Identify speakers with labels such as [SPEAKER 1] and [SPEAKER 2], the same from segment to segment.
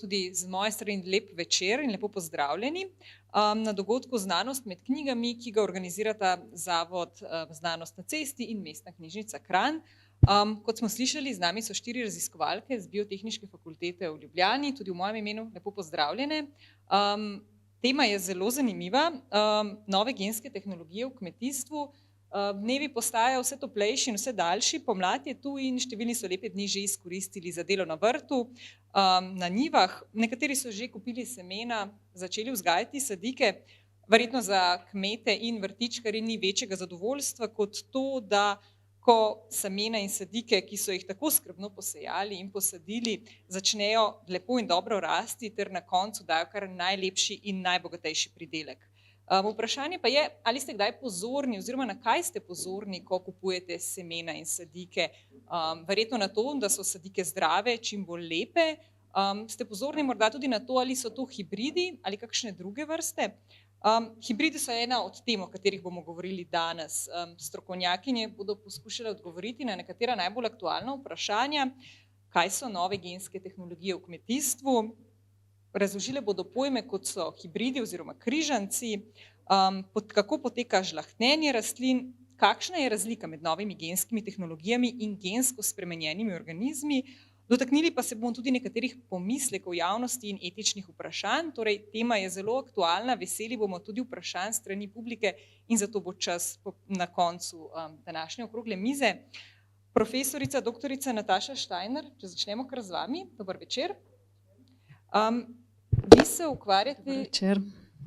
[SPEAKER 1] tudi z moje strani lep večer in lepo pozdravljeni na dogodku Znanost med knjigami, ki ga organizirata Zavod Znanost na cesti in Mestna knjižnica Kranj. Kot smo slišali, z nami so 4 raziskovalke z Biotehniške fakultete v Ljubljani, tudi v mojem imenu lepo pozdravljene. Tema je zelo zanimiva, nove genske tehnologije v kmetijstvu. Dnevi postajajo vse toplejši in vse daljši, pomlad je tu in številni so lepe dni že izkoristili za delo na vrtu, na njivah. Nekateri so že kupili semena, začeli vzgajati sadike. Verjetno za kmete in vrtičkarje ni večjega zadovoljstva kot to, da ko semena in sadike, ki so jih tako skrbno posejali in posadili, začnejo lepo in dobro rasti ter na koncu dajo kar najlepši in najbogatejši pridelek. Vprašanje pa je, ali ste kdaj pozorni oziroma na kaj ste pozorni, ko kupujete semena in sadike. Verjetno na to, da so sadike zdrave, čim bolj lepe. Ste pozorni morda tudi na to, ali so to hibridi ali kakšne druge vrste. Hibridi so ena od tem, o katerih bomo govorili danes. Strokovnjakinje bodo poskušale odgovoriti na nekatera najbolj aktualna vprašanja, kaj so nove genske tehnologije v kmetijstvu. Razložile bodo pojme, kot so hibridi oziroma križanci, kako poteka žlahtnjenje rastlin, kakšna je razlika med novimi genskimi tehnologijami in gensko spremenjenimi organizmi. Dotaknili pa se bomo tudi nekaterih pomislekov javnosti in etičnih vprašanj, torej tema je zelo aktualna, veseli bomo tudi vprašanj strani publike in zato bo čas na koncu današnje okrogle mize. Profesorica doktorica Nataša Steiner, če začnemo kar z vami, dober večer. Vi se ukvarjate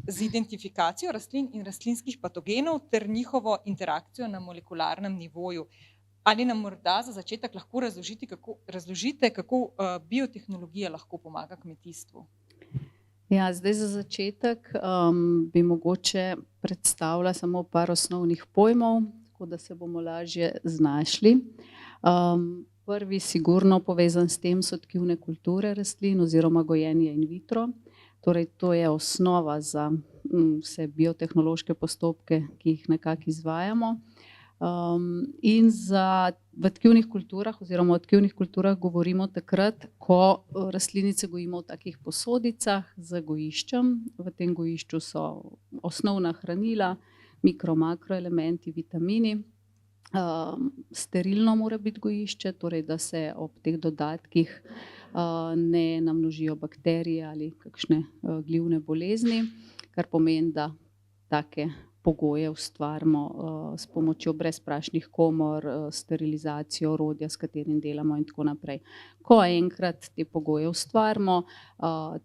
[SPEAKER 1] z identifikacijo rastlin in rastlinskih patogenov ter njihovo interakcijo na molekularnem nivoju. Ali nam morda za začetek lahko razložite, kako biotehnologija lahko pomaga kmetijstvu?
[SPEAKER 2] Ja, zdaj za začetek bi mogoče predstavila samo par osnovnih pojmov, tako da se bomo lažje znašli. Prvi sigurno povezan s tem so tkivne kulture rastlin oziroma gojenje in vitro. Torej to je osnova za vse biotehnološke postopke, ki jih nekako izvajamo. In v tkivnih kulturah oziroma o tkivnih kulturah govorimo takrat, ko rastlinice gojimo v takih posodicah z gojiščem. V tem gojišču so osnovna hranila, mikro-makroelementi, vitamini. Sterilno mora biti gojišče, torej da se ob teh dodatkih ne namnožijo bakterije ali kakšne glivne bolezni, kar pomeni, da take pogoje ustvarimo s pomočjo brezprašnih komor, sterilizacijo orodja, s katerim delamo in tako naprej. Ko enkrat te pogoje ustvarimo,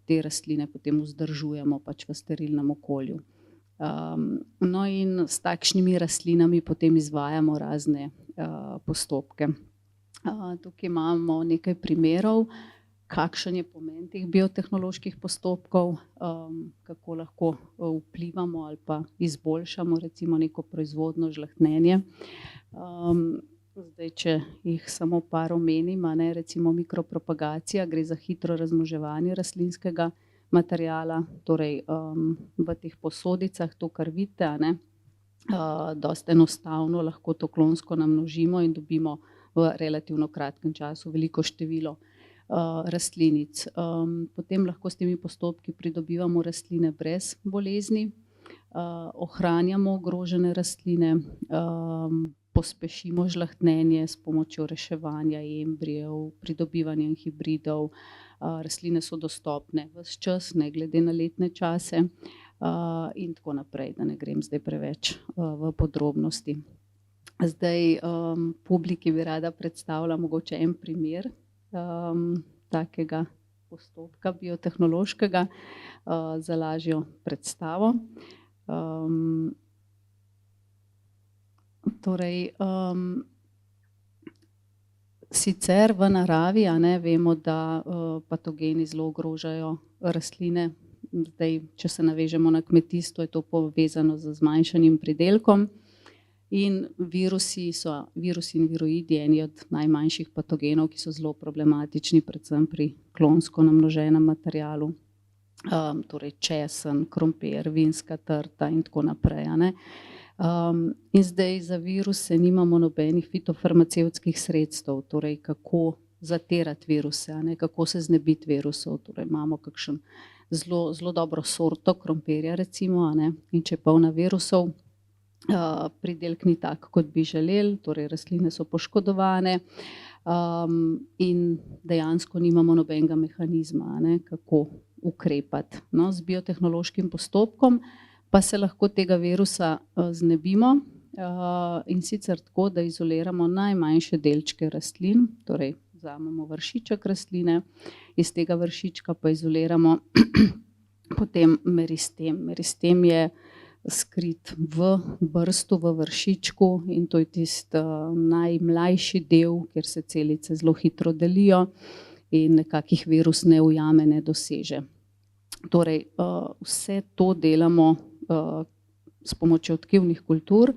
[SPEAKER 2] te rastline potem vzdržujemo pač v sterilnem okolju. No in s takšnimi rastlinami potem izvajamo razne postopke. Tukaj imamo nekaj primerov, kakšen je pomen teh biotehnoloških postopkov, kako lahko vplivamo ali pa izboljšamo recimo neko proizvodno žlahtnjenje. Zdaj, če jih samo par omenim, recimo mikropropagacija, gre za hitro razmnoževanje rastlinskega materiala, torej v teh posodicah, to kar vidite, dosti enostavno lahko to klonsko namnožimo in dobimo v relativno kratkem času veliko število rastlinic. Potem lahko s temi postopki pridobivamo rastline brez bolezni, ohranjamo ogrožene rastline, pospešimo žlahtnjenje s pomočjo reševanja embrijev, pridobivanjem hibridov. Rastline so dostopne ves čas, ne glede na letne čase in tako naprej, da ne grem zdaj preveč v podrobnosti. Zdaj publiki bi rada predstavila mogoče en primer takega postopka biotehnološkega za lažjo predstavo. Torej, sicer v naravi vemo, da patogeni zelo ogrožajo rastline. Zdaj, če se navežemo na kmetijstvo, je to povezano z zmanjšanim pridelkom. In virusi in viroidi eni od najmanjših patogenov, ki so zelo problematični, predvsem pri klonsko namnoženem materialu. Torej česen, krompir, vinska trta in tako naprej. In zdaj za viruse nimamo nobenih fitofarmacevtskih sredstev, torej kako zatirati viruse, a ne, kako se znebiti virusov. Torej imamo kakšen zelo dobro sorto krompirja recimo, a ne, in če je polna virusov, pridelek ni tak, kot bi želeli, torej rastline so poškodovane, in dejansko nimamo nobenega mehanizma, a ne, kako ukrepati. No, z biotehnološkim postopkom pa se lahko tega virusa znebimo, in sicer tako, da izoliramo najmanjše delčke rastlin, torej vzamemo vršiček rastline, iz tega vršička pa izoliramo potem meristem. Meristem je skrit v brstu, v vršičku, in to je tisti najmlajši del, kjer se celice zelo hitro delijo in nekakih virus ne ujame, ne doseže. Torej, vse to delamo s pomočjo tkivnih kultur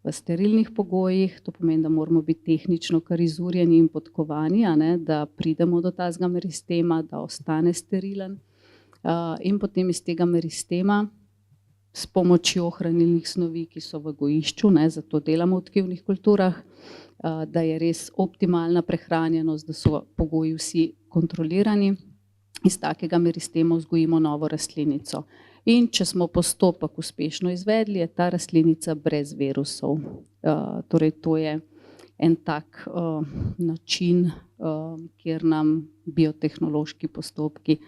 [SPEAKER 2] v sterilnih pogojih, to pomeni, da moramo biti tehnično kar izurjeni in podkovani, a ne, da pridemo do tazga meristema, da ostane sterilen, in potem iz tega meristema s pomočjo hranilnih snovi, ki so v gojišču, ne, zato delamo v tkivnih kulturah, da je res optimalna prehranjenost, da so pogoji vsi kontrolirani, iz takega meristema vzgojimo novo rastlinico. In če smo postopek uspešno izvedli, je ta rastlinica brez virusov. Torej to je en tak način, kjer nam biotehnološki postopki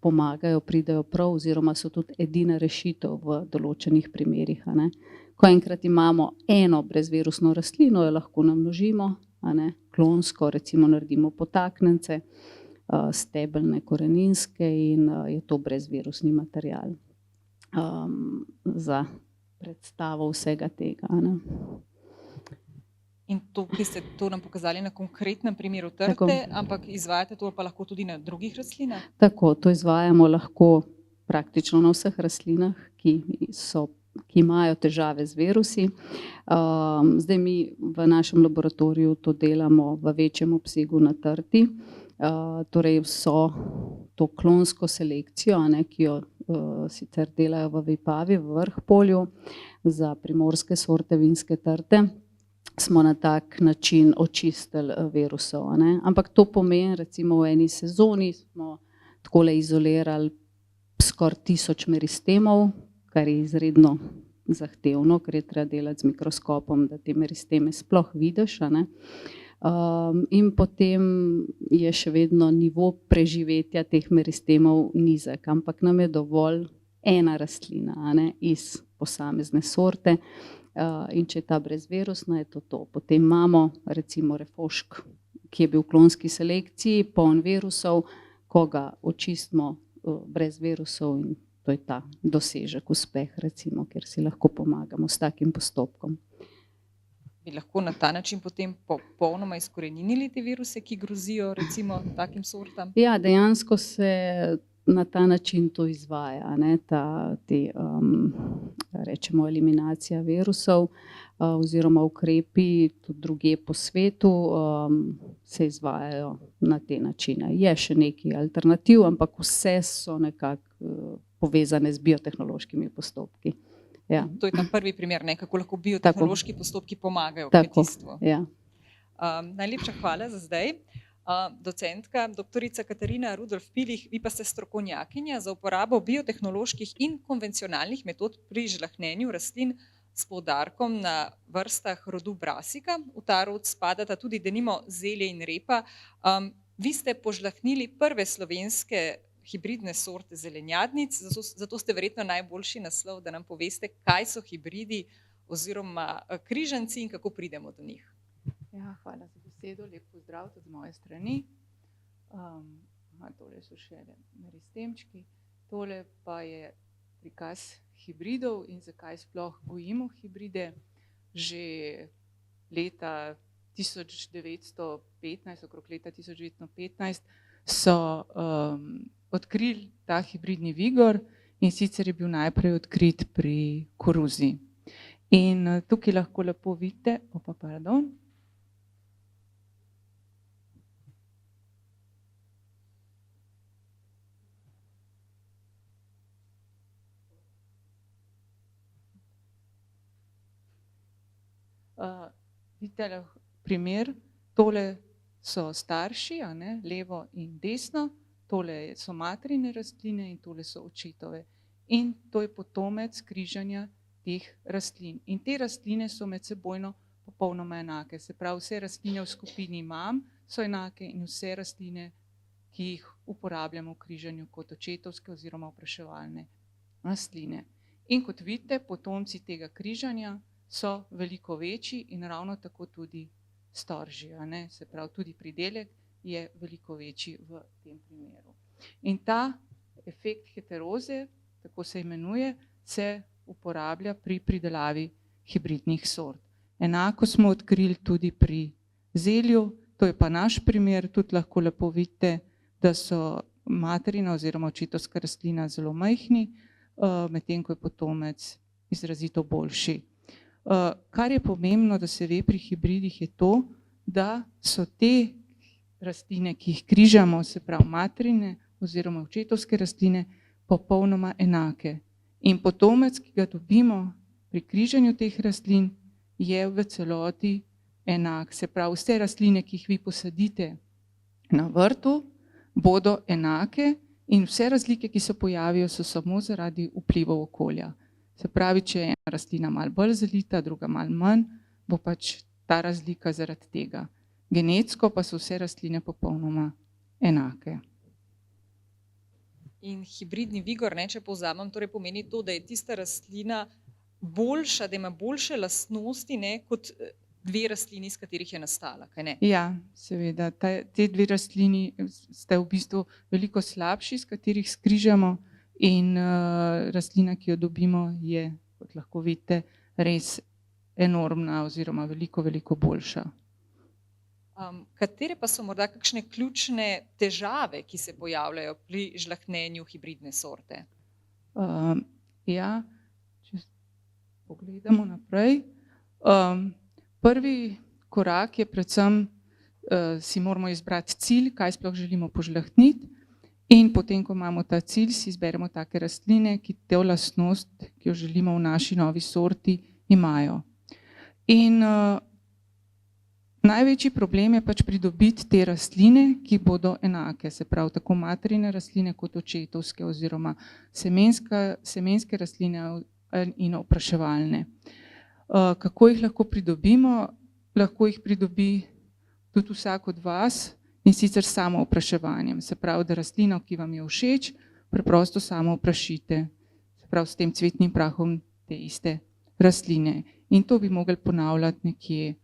[SPEAKER 2] pomagajo, pridejo prav, oziroma so tudi edina rešitev v določenih primerih, a ne. Ko enkrat imamo eno brezvirusno rastlino, jo lahko namnožimo, a ne, klonsko, recimo naredimo potaknjence, stebelne, koreninske, in je to brezvirusni material za predstavo vsega tega, a ne.
[SPEAKER 1] In to, ki ste to nam pokazali na konkretnem primeru trte,
[SPEAKER 2] Tako.
[SPEAKER 1] ampak izvajate to pa lahko tudi na drugih rastlinah?
[SPEAKER 2] Tako, to izvajamo lahko praktično na vseh rastlinah, ki imajo težave z virusi. Zdaj mi v našem laboratoriju to delamo v večjem obsegu na trti, torej vso to klonsko selekcijo, a ne, ki jo sicer delajo v Vipavi, v Vrhpolju, za primorske sorte vinske trte, smo na tak način očistili virusov, a ne. Ampak to pomeni, recimo v eni sezoni smo takole izolirali skoraj 1000 meristemov, kar je izredno zahtevno, ker je treba delati z mikroskopom, da te meristeme sploh vidiš, a ne. In potem je še vedno nivo preživetja teh meristemov nizek, ampak nam je dovolj ena rastlina, a ne, iz posamezne sorte, in če je ta brezvirusna, je to to. Potem imamo recimo refošk, ki je bil v klonski selekciji, poln virusov, ko ga očistimo brez virusov, in to je ta dosežek, uspeh recimo, kjer si lahko pomagamo s takim postopkom.
[SPEAKER 1] Bi lahko na ta način potem popolnoma izkoreninili te viruse, ki grozijo recimo takim sortam?
[SPEAKER 2] Ja, dejansko se na ta način to izvaja, a ne, rečemo eliminacija virusov, oziroma ukrepi tudi drugje po svetu se izvajajo na te načine. Je še nekaj alternativ, ampak vse so nekako povezane z biotehnološkimi postopki. Ja.
[SPEAKER 1] To je ta prvi primer, ne, kako lahko biotehnološki postopki pomagajo v
[SPEAKER 2] Tako,
[SPEAKER 1] kmetijstvu.
[SPEAKER 2] ja.
[SPEAKER 1] Najlepša hvala za zdaj. Docentka doktorica Katarina Rudolf-Pilih, vi pa ste strokovnjakinja za uporabo biotehnoloških in konvencionalnih metod pri žlahtnjenju rastlin s poudarkom na vrstah rodu Brassica. V ta rod spadata tudi denimo zelje in repa. Vi ste požlahtnili prve slovenske hibridne sorte zelenjadnic, zato ste verjetno najboljši naslov, da nam poveste, kaj so hibridi oziroma križanci in kako pridemo do njih.
[SPEAKER 3] Ja, hvala za besedo, lep pozdrav tudi z moje strani. Tole so še meristemčki, tole pa je prikaz hibridov in zakaj sploh gojimo hibride. Že leta 1915, okrog leta 1915 so odkrili ta hibridni vigor, in sicer je bil najprej odkrit pri koruzi. In tukaj lahko lepo vidite, vidite primer, tole so starši, a ne, levo in desno, tole so materine rastline in tole so očetove. In to je potomec križanja teh rastlin. In te rastline so medsebojno popolnoma enake. Se pravi, vse rastline v skupini mam so enake in vse rastline, ki jih uporabljamo v križanju kot očetovske oziroma opraševalne rastline. In kot vidite, potomci tega križanja so veliko večji in ravno tako tudi storži, a ne? Se pravi, tudi pridelek je veliko večji v tem primeru. In ta efekt heteroze, tako se imenuje, se uporablja pri pridelavi hibridnih sort. Enako smo odkrili tudi pri zelju, to je pa naš primer, tudi lahko lepo vidite, da so materina oziroma očetovska rastlina zelo majhni, medtem ko je potomec izrazito boljši. Kar je pomembno, da se ve pri hibridih, je to, da so te rastline, ki jih križamo, se pravi materine oziroma očetovske rastline, popolnoma enake. In potomec, ki ga dobimo pri križanju teh rastlin, je v celoti enak. Se pravi, vse rastline, ki jih vi posadite na vrtu, bodo enake in vse razlike, ki se pojavijo, so samo zaradi vplivov okolja. Se pravi, če je ena rastlina malo bolj zalita, druga malo manj, bo pač ta razlika zaradi tega. Genetsko pa so vse rastline popolnoma enake.
[SPEAKER 1] In hibridni vigor, ne, če povzamem, torej pomeni to, da je tista rastlina boljša, da ima boljše lastnosti, ne, kot dve rastlini, iz katerih je nastala, kaj ne?
[SPEAKER 3] Ja, seveda. Te dve rastlini sta v bistvu veliko slabši, s katerih skrižamo, in rastlina, ki jo dobimo, je, kot lahko vidite, res enormna oziroma veliko, veliko boljša.
[SPEAKER 1] Katere pa so morda kakšne ključne težave, ki se pojavljajo pri žlahtnjenju hibridne sorte?
[SPEAKER 3] Ja, če pogledamo naprej. Prvi korak je predvsem, si moramo izbrati cilj, kaj sploh želimo požlahtniti, in potem, ko imamo ta cilj, si izberemo take rastline, ki to lastnost, ki jo želimo v naši novi sorti, imajo. In največji problem je pač pridobiti te rastline, ki bodo enake, se pravi tako materine rastline kot očetovske oziroma semenske rastline in opraševalne. Kako jih lahko pridobimo? Lahko jih pridobi tudi vsak od vas, in sicer samo opraševanjem. Se pravi, da rastlino, ki vam je všeč, preprosto samo oprašite. Se pravi, s tem cvetnim prahom te iste rastline. In to bi mogli ponavljati nekje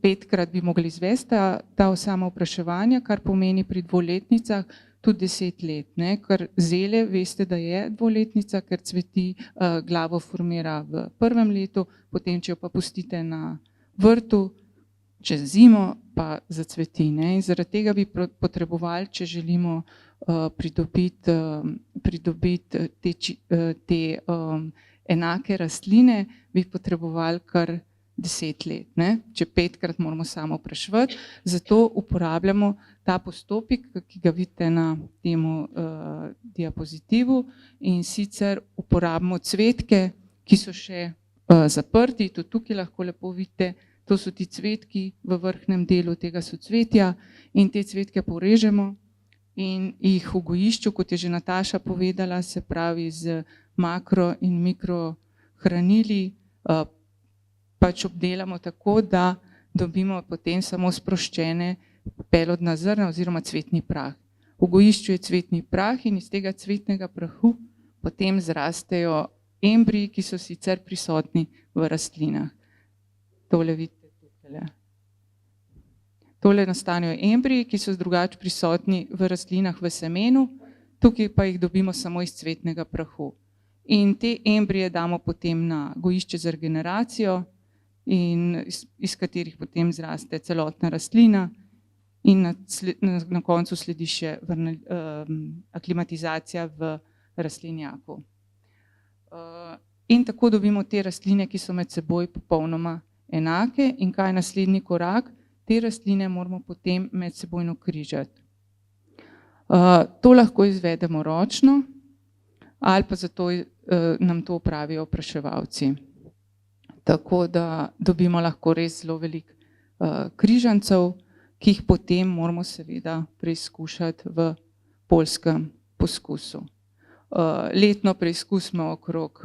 [SPEAKER 3] 5-krat bi mogli izvesti ta samo opraševanja, kar pomeni pri dvoletnicah tudi 10 let, ne? Ker zelje, veste, da je dvoletnica, ker cveti, glavo formira v prvem letu, potem, če jo pa pustite na vrtu, čez zimo pa zacveti, ne? In zaradi tega bi potrebovali, če želimo pridobiti te enake rastline, bi potrebovali kar 10 let, ne? Če 5-krat moramo samo opraševati, zato uporabljamo ta postopek, ki ga vidite na tem diapozitivu, in sicer uporabimo cvetke, ki so še zaprti, tudi tukaj lahko lepo vidite, to so ti cvetki v vrhnjem delu tega soцветja, in te cvetke porežemo in jih v gojišču, kot je že Nataša povedala, se pravi z makro in mikro hranili, pač obdelamo tako, da dobimo potem samo sproščene pelodna zrna oziroma cvetni prah. V gojišču je cvetni prah in iz tega cvetnega prahu potem zrastejo embriji, ki so sicer prisotni v rastlinah. Tole vidite tukaj. Tole nastanejo embriji, ki so drugače prisotni v rastlinah v semenu, tukaj pa jih dobimo samo iz cvetnega prahu. In te embrije damo potem na gojišče za regeneracijo, in iz katerih potem zraste celotna rastlina, in na koncu sledi še aklimatizacija v rastlinjaku. In tako dobimo te rastline, ki so med seboj popolnoma enake. In kaj je naslednji korak? Te rastline moramo potem medsebojno križati. To lahko izvedemo ročno, ali pa zato nam to opravijo opraševalci. Tako da dobimo lahko res zelo veliko križancev, ki jih potem moramo seveda preizkušati v poljskem poskusu. Letno preizkusimo okrog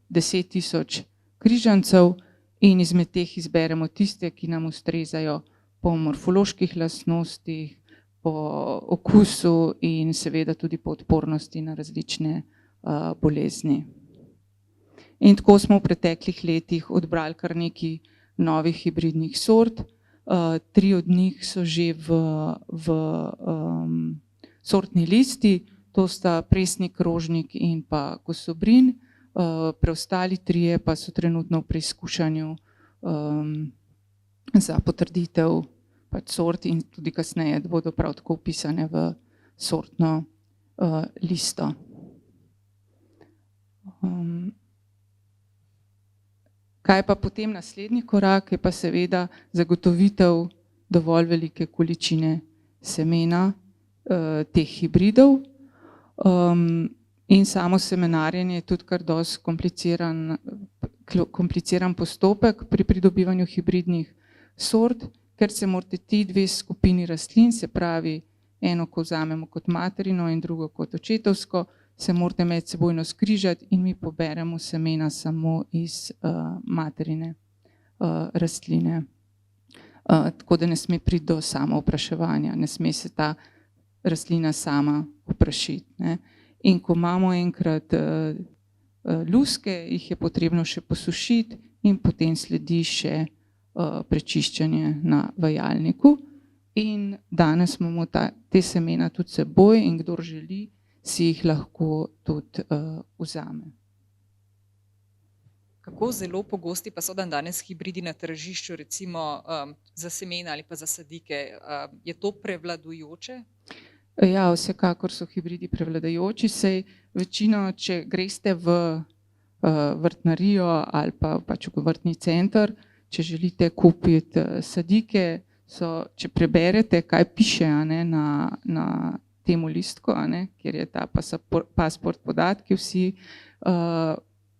[SPEAKER 3] 10.000 križancev in izmed teh izberemo tiste, ki nam ustrezajo po morfoloških lastnostih, po okusu in seveda tudi po odpornosti na različne bolezni. In tako smo v preteklih letih odbrali kar nekaj novih hibridnih sort. 3 od njih so že v sortni listi, to sta presnik, rožnik in pa kosobrin. Preostali 3 pa so trenutno v preizkušanju za potrditev sort in tudi kasneje bodo prav tako vpisane v sortno listo. Kaj pa potem naslednji korak, je pa seveda zagotovitev dovolj velike količine semena teh hibridov. In samo semenarjenje je tudi kar dosti kompliciran postopek pri pridobivanju hibridnih sort, ker se morate ti 2 skupini rastlin, se pravi eno, ko vzamemo kot materino in drugo kot očetovsko, se morate medsebojno skrižati in mi poberemo semena samo iz materine rastline. Tako da ne sme priti do samoopraševanja, ne sme se ta rastlina sama oprašiti, ne. In ko imamo enkrat luske, jih je potrebno še posušiti in potem sledi še prečiščenje na vajalniku. In danes imamo te semena tudi s seboj in kdor želi, si jih lahko tudi vzame.
[SPEAKER 1] Kako zelo pogosti pa so danes hibridi na tržišču, recimo za semena ali pa za sadike? Je to prevladujoče?
[SPEAKER 3] Ja, vsekakor so hibridi prevladujoči, saj večino, če greste v vrtnarijo ali pa pač v vrtni center, če želite kupiti sadike, če preberete, kaj piše, a ne, na temu listku, a ne, kjer je ta pasport podatki vsi,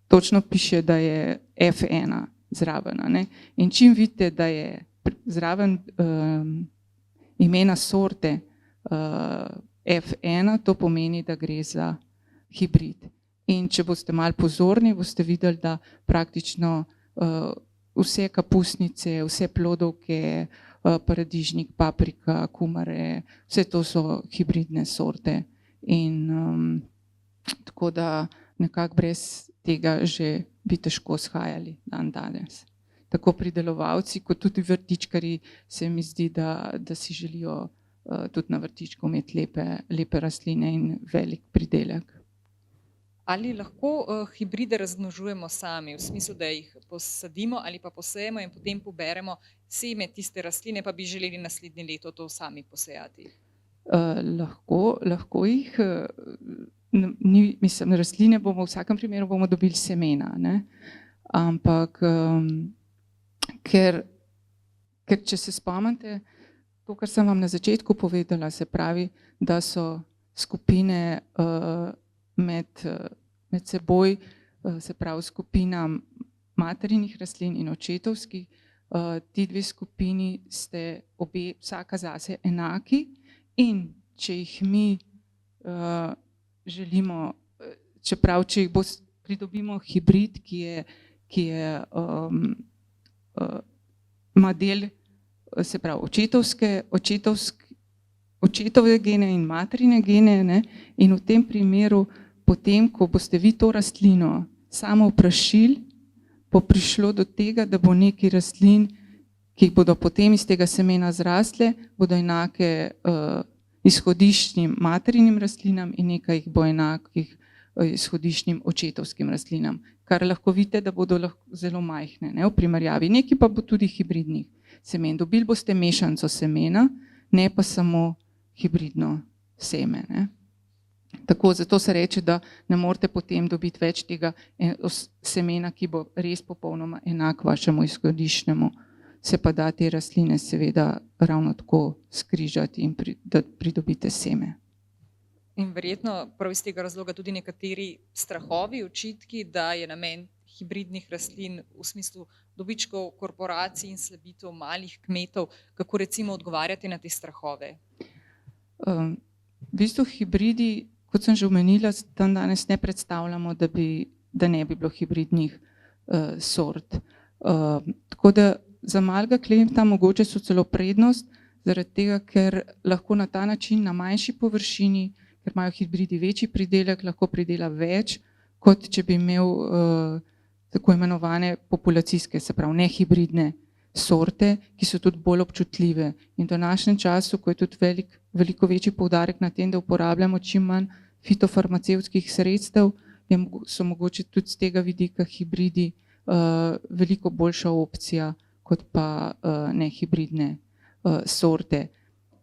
[SPEAKER 3] točno piše, da je F1 zraven, a ne. In čim vidite, da je zraven imena sorte F1, to pomeni, da gre za hibrid. In če boste malo pozorni, boste videli, da praktično vse kapusnice, vse plodovke, paradižnik, paprika, kumare, vse to so hibridne sorte. In tako da nekako brez tega že bi težko shajali danes. Tako pridelovalci kot tudi vrtičkarji se mi zdi, da si želijo tudi na vrtičku imeti lepe rastline in velik pridelek.
[SPEAKER 1] Ali lahko hibride razmnožujemo sami, v smislu, da jih posadimo ali pa posejemo in potem poberemo seme tiste rastline, pa bi želeli naslednje leto to sami posejati?
[SPEAKER 3] Lahko jih, mislim, rastline bomo v vsakem primeru dobili semena, ne? Ampak ker če se spomnite, to, kar sem vam na začetku povedala, se pravi, da so skupine med seboj, se pravi skupina materinih rastlin in očetovskih, ti 2 skupini ste obe vsaka zase enaki in če jih mi želimo, čeprav če jih pridobimo hibrid, ki ima del, se pravi očetove gene in materine gene, ne, in v tem primeru potem, ko boste vi to rastlino samo oprašili, bo prišlo do tega, da bo nekaj rastlin, ki bodo potem iz tega semena zrastle, bodo enake izhodiščnim materinim rastlinam in nekaj jih bo enakih izhodiščnim očetovskim rastlinam, kar lahko vidite, da bodo zelo majhne, ne, v primerjavi. Nekaj pa bo tudi hibridnih semen. Dobili boste mešanico semena, ne pa samo hibridno seme, ne. Tako, zato se reče, da ne morete potem dobiti več tega semena, ki bo res popolnoma enak vašemu izhodiščnemu. Se pa da te rastline seveda ravno tako skrižati in da pridobite seme.
[SPEAKER 1] In verjetno prav iz tega razloga tudi nekateri strahovi, očitki, da je namen hibridnih rastlin v smislu dobičkov korporacij in slabitev malih kmetov, kako recimo odgovarjate na te strahove?
[SPEAKER 3] V bistvu hibridi, kot sem že omenila, tam danes ne predstavljamo, da ne bi bilo hibridnih sort. Tako da za malega kmeta mogoče so celo prednost, zaradi tega, ker lahko na ta način na manjši površini, ker imajo hibridi večji pridelek, lahko pridela več, kot če bi imel tako imenovane populacijske, se pravi nehibridne sorte, ki so tudi bolj občutljive. In v današnjem času, ko je tudi veliko večji poudarek na tem, da uporabljamo čim manj fitofarmacevtskih sredstev, so mogoče tudi z tega vidika hibridi veliko boljša opcija kot pa nehibridne sorte.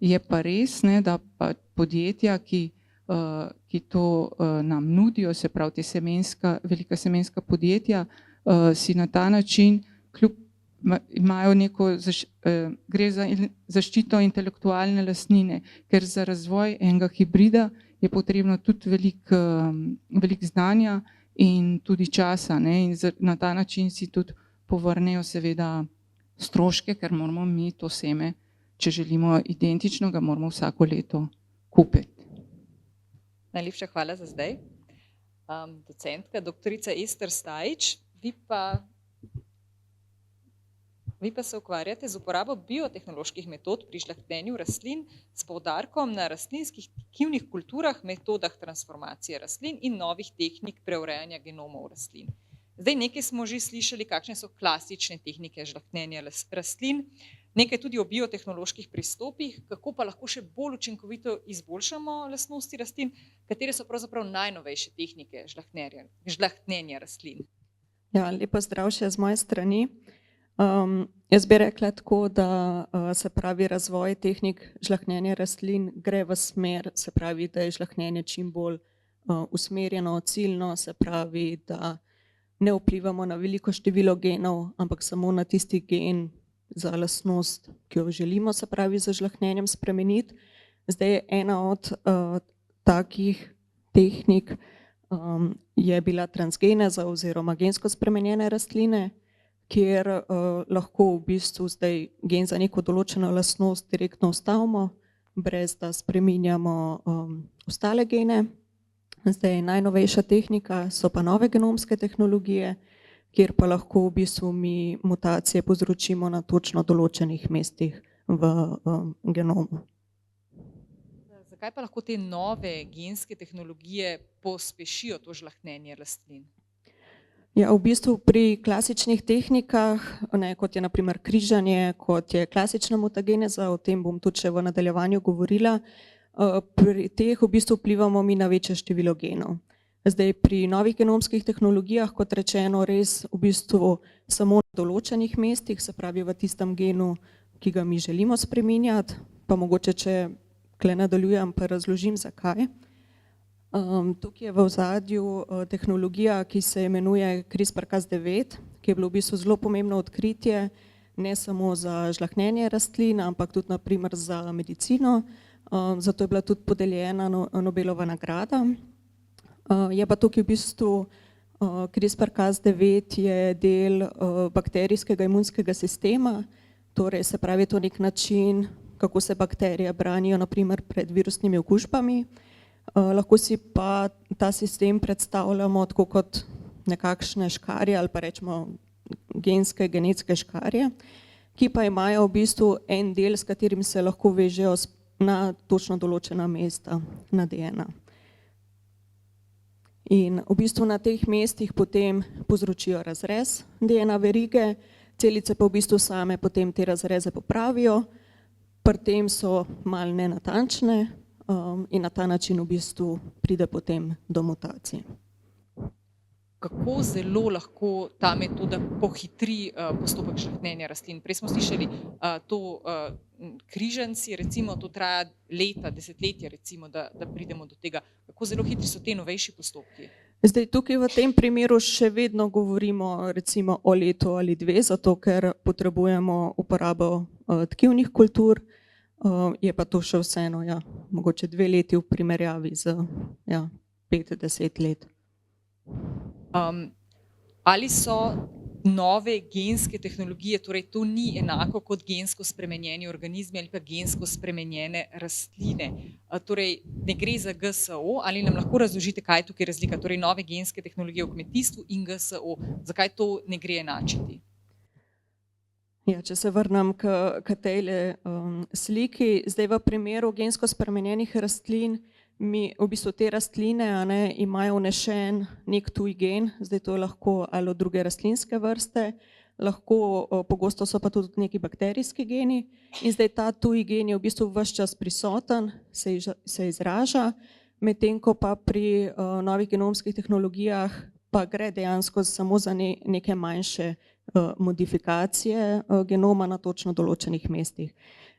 [SPEAKER 3] Je pa res, ne, da pa podjetja, ki to nam nudijo, se pravi te velika semenska podjetja, si na ta način imajo gre za zaščito intelektualne lastnine, ker za razvoj enega hibrida je potrebno tudi veliko znanja in tudi časa, ne, in na ta način si tudi povrnejo seveda stroške, ker moramo mi to seme, če želimo identično, ga moramo vsako leto kupiti.
[SPEAKER 1] Najlepša hvala za zdaj. Docentka, doktorica Ester Stajić, vi pa se ukvarjate z uporabo biotehnoloških metod pri žlahtnjenju rastlin s poudarkom na rastlinskih tkivnih kulturah, metodah transformacije rastlin in novih tehnik preurejanja genomov rastlin. Zdaj nekaj smo že slišali, kakšne so klasične tehnike žlahtnjenja rastlin, nekaj tudi o biotehnoloških pristopih, kako pa lahko še bolj učinkovito izboljšamo lastnosti rastlin, katere so pravzaprav najnovejše tehnike žlahtnjenja rastlin.
[SPEAKER 4] Ja, lepo zdrav še z moje strani. Jaz bi rekla tako, da se pravi razvoj tehnik žlahtnjenja rastlin gre v smer, se pravi, da je žlahtnjenje čim bolj usmerjeno, ciljno, se pravi, da ne vplivamo na veliko število genov, ampak samo na tisti gen za lastnost, ki jo želimo, se pravi, z žlahtnjenjem spremeniti. Zdaj je ena od takih tehnik je bila transgeneza oziroma gensko spremenjene rastline, kjer lahko v bistvu zdaj gen za neko določeno lastnost direktno vstavimo, brez da spreminjamo ostale gene. Zdaj najnovejša tehnika so pa nove genomske tehnologije, kjer pa lahko v bistvu mi mutacije povzročimo na točno določenih mestih v genomu.
[SPEAKER 1] Zakaj pa lahko te nove genske tehnologije pospešijo to žlahtnjenje rastlin?
[SPEAKER 4] Ja, v bistvu pri klasičnih tehnikah, kot je na primer križanje, kot je klasična mutageneza, o tem bom tudi še v nadaljevanju govorila, pri teh v bistvu vplivamo mi na večje število genov. Zdaj pri novih genomskih tehnologijah, kot rečeno, res v bistvu samo na določenih mestih, se pravi v tistem genu, ki ga mi želimo spreminjati, pa mogoče, če kle nadaljujem, pa razložim zakaj. Tukaj je v ozadju tehnologija, ki se imenuje CRISPR-Cas9, ki je bilo v bistvu zelo pomembno odkritje, ne samo za žlahtnjenje rastlin, ampak tudi na primer za medicino, zato je bila tudi podeljena Nobelova nagrada. Je pa tukaj v bistvu CRISPR-Cas9 je del bakterijskega imunskega sistema, torej se pravi to nek način, kako se bakterije branijo na primer pred virusnimi okužbami. Lahko si pa ta sistem predstavljamo tako kot nekakšne škarje ali pa rečemo genetske škarje, ki pa imajo v bistvu en del, s katerim se lahko vežejo na točno določena mesta na DNA. In v bistvu na teh mestih potem povzročijo razrez DNA verige, celice pa v bistvu same potem te razreze popravijo, pri tem so malo nenatančne, in na ta način v bistvu pride potem do mutacij.
[SPEAKER 1] Kako zelo lahko ta metoda pohitri postopek žlahtnjenja rastlin? Prej smo slišali to križanci, recimo to traja leta, desetletja recimo, da pridemo do tega. Kako zelo hitri so te novejši postopki?
[SPEAKER 4] Zdaj tukaj v tem primeru še vedno govorimo recimo o letu ali dve, zato ker potrebujemo uporabo tkivnih kultur, je pa to še vseeno, ja, mogoče 2 leti v primerjavi z 5-10 let.
[SPEAKER 1] Ali so nove genske tehnologije, torej to ni enako kot gensko spremenjeni organizmi ali pa gensko spremenjene rastline. Torej ne gre za GSO, ali nam lahko razložite, kaj je tukaj razlika, torej nove genske tehnologije v kmetijstvu in GSO, zakaj to ne gre enačiti?
[SPEAKER 4] Ja, če se vrnem k tej sliki, zdaj v primeru gensko spremenjenih rastlin, v bistvu te rastline imajo vnešen nek tuj gen, zdaj to je lahko ali od druge rastlinske vrste, lahko pogosto so pa tudi neki bakterijski geni in zdaj ta tuj gen je v bistvu ves čas prisoten, se izraža, medtem ko pa pri novih genomskih tehnologijah pa gre dejansko samo za neke manjše modifikacije genoma na točno določenih mestih.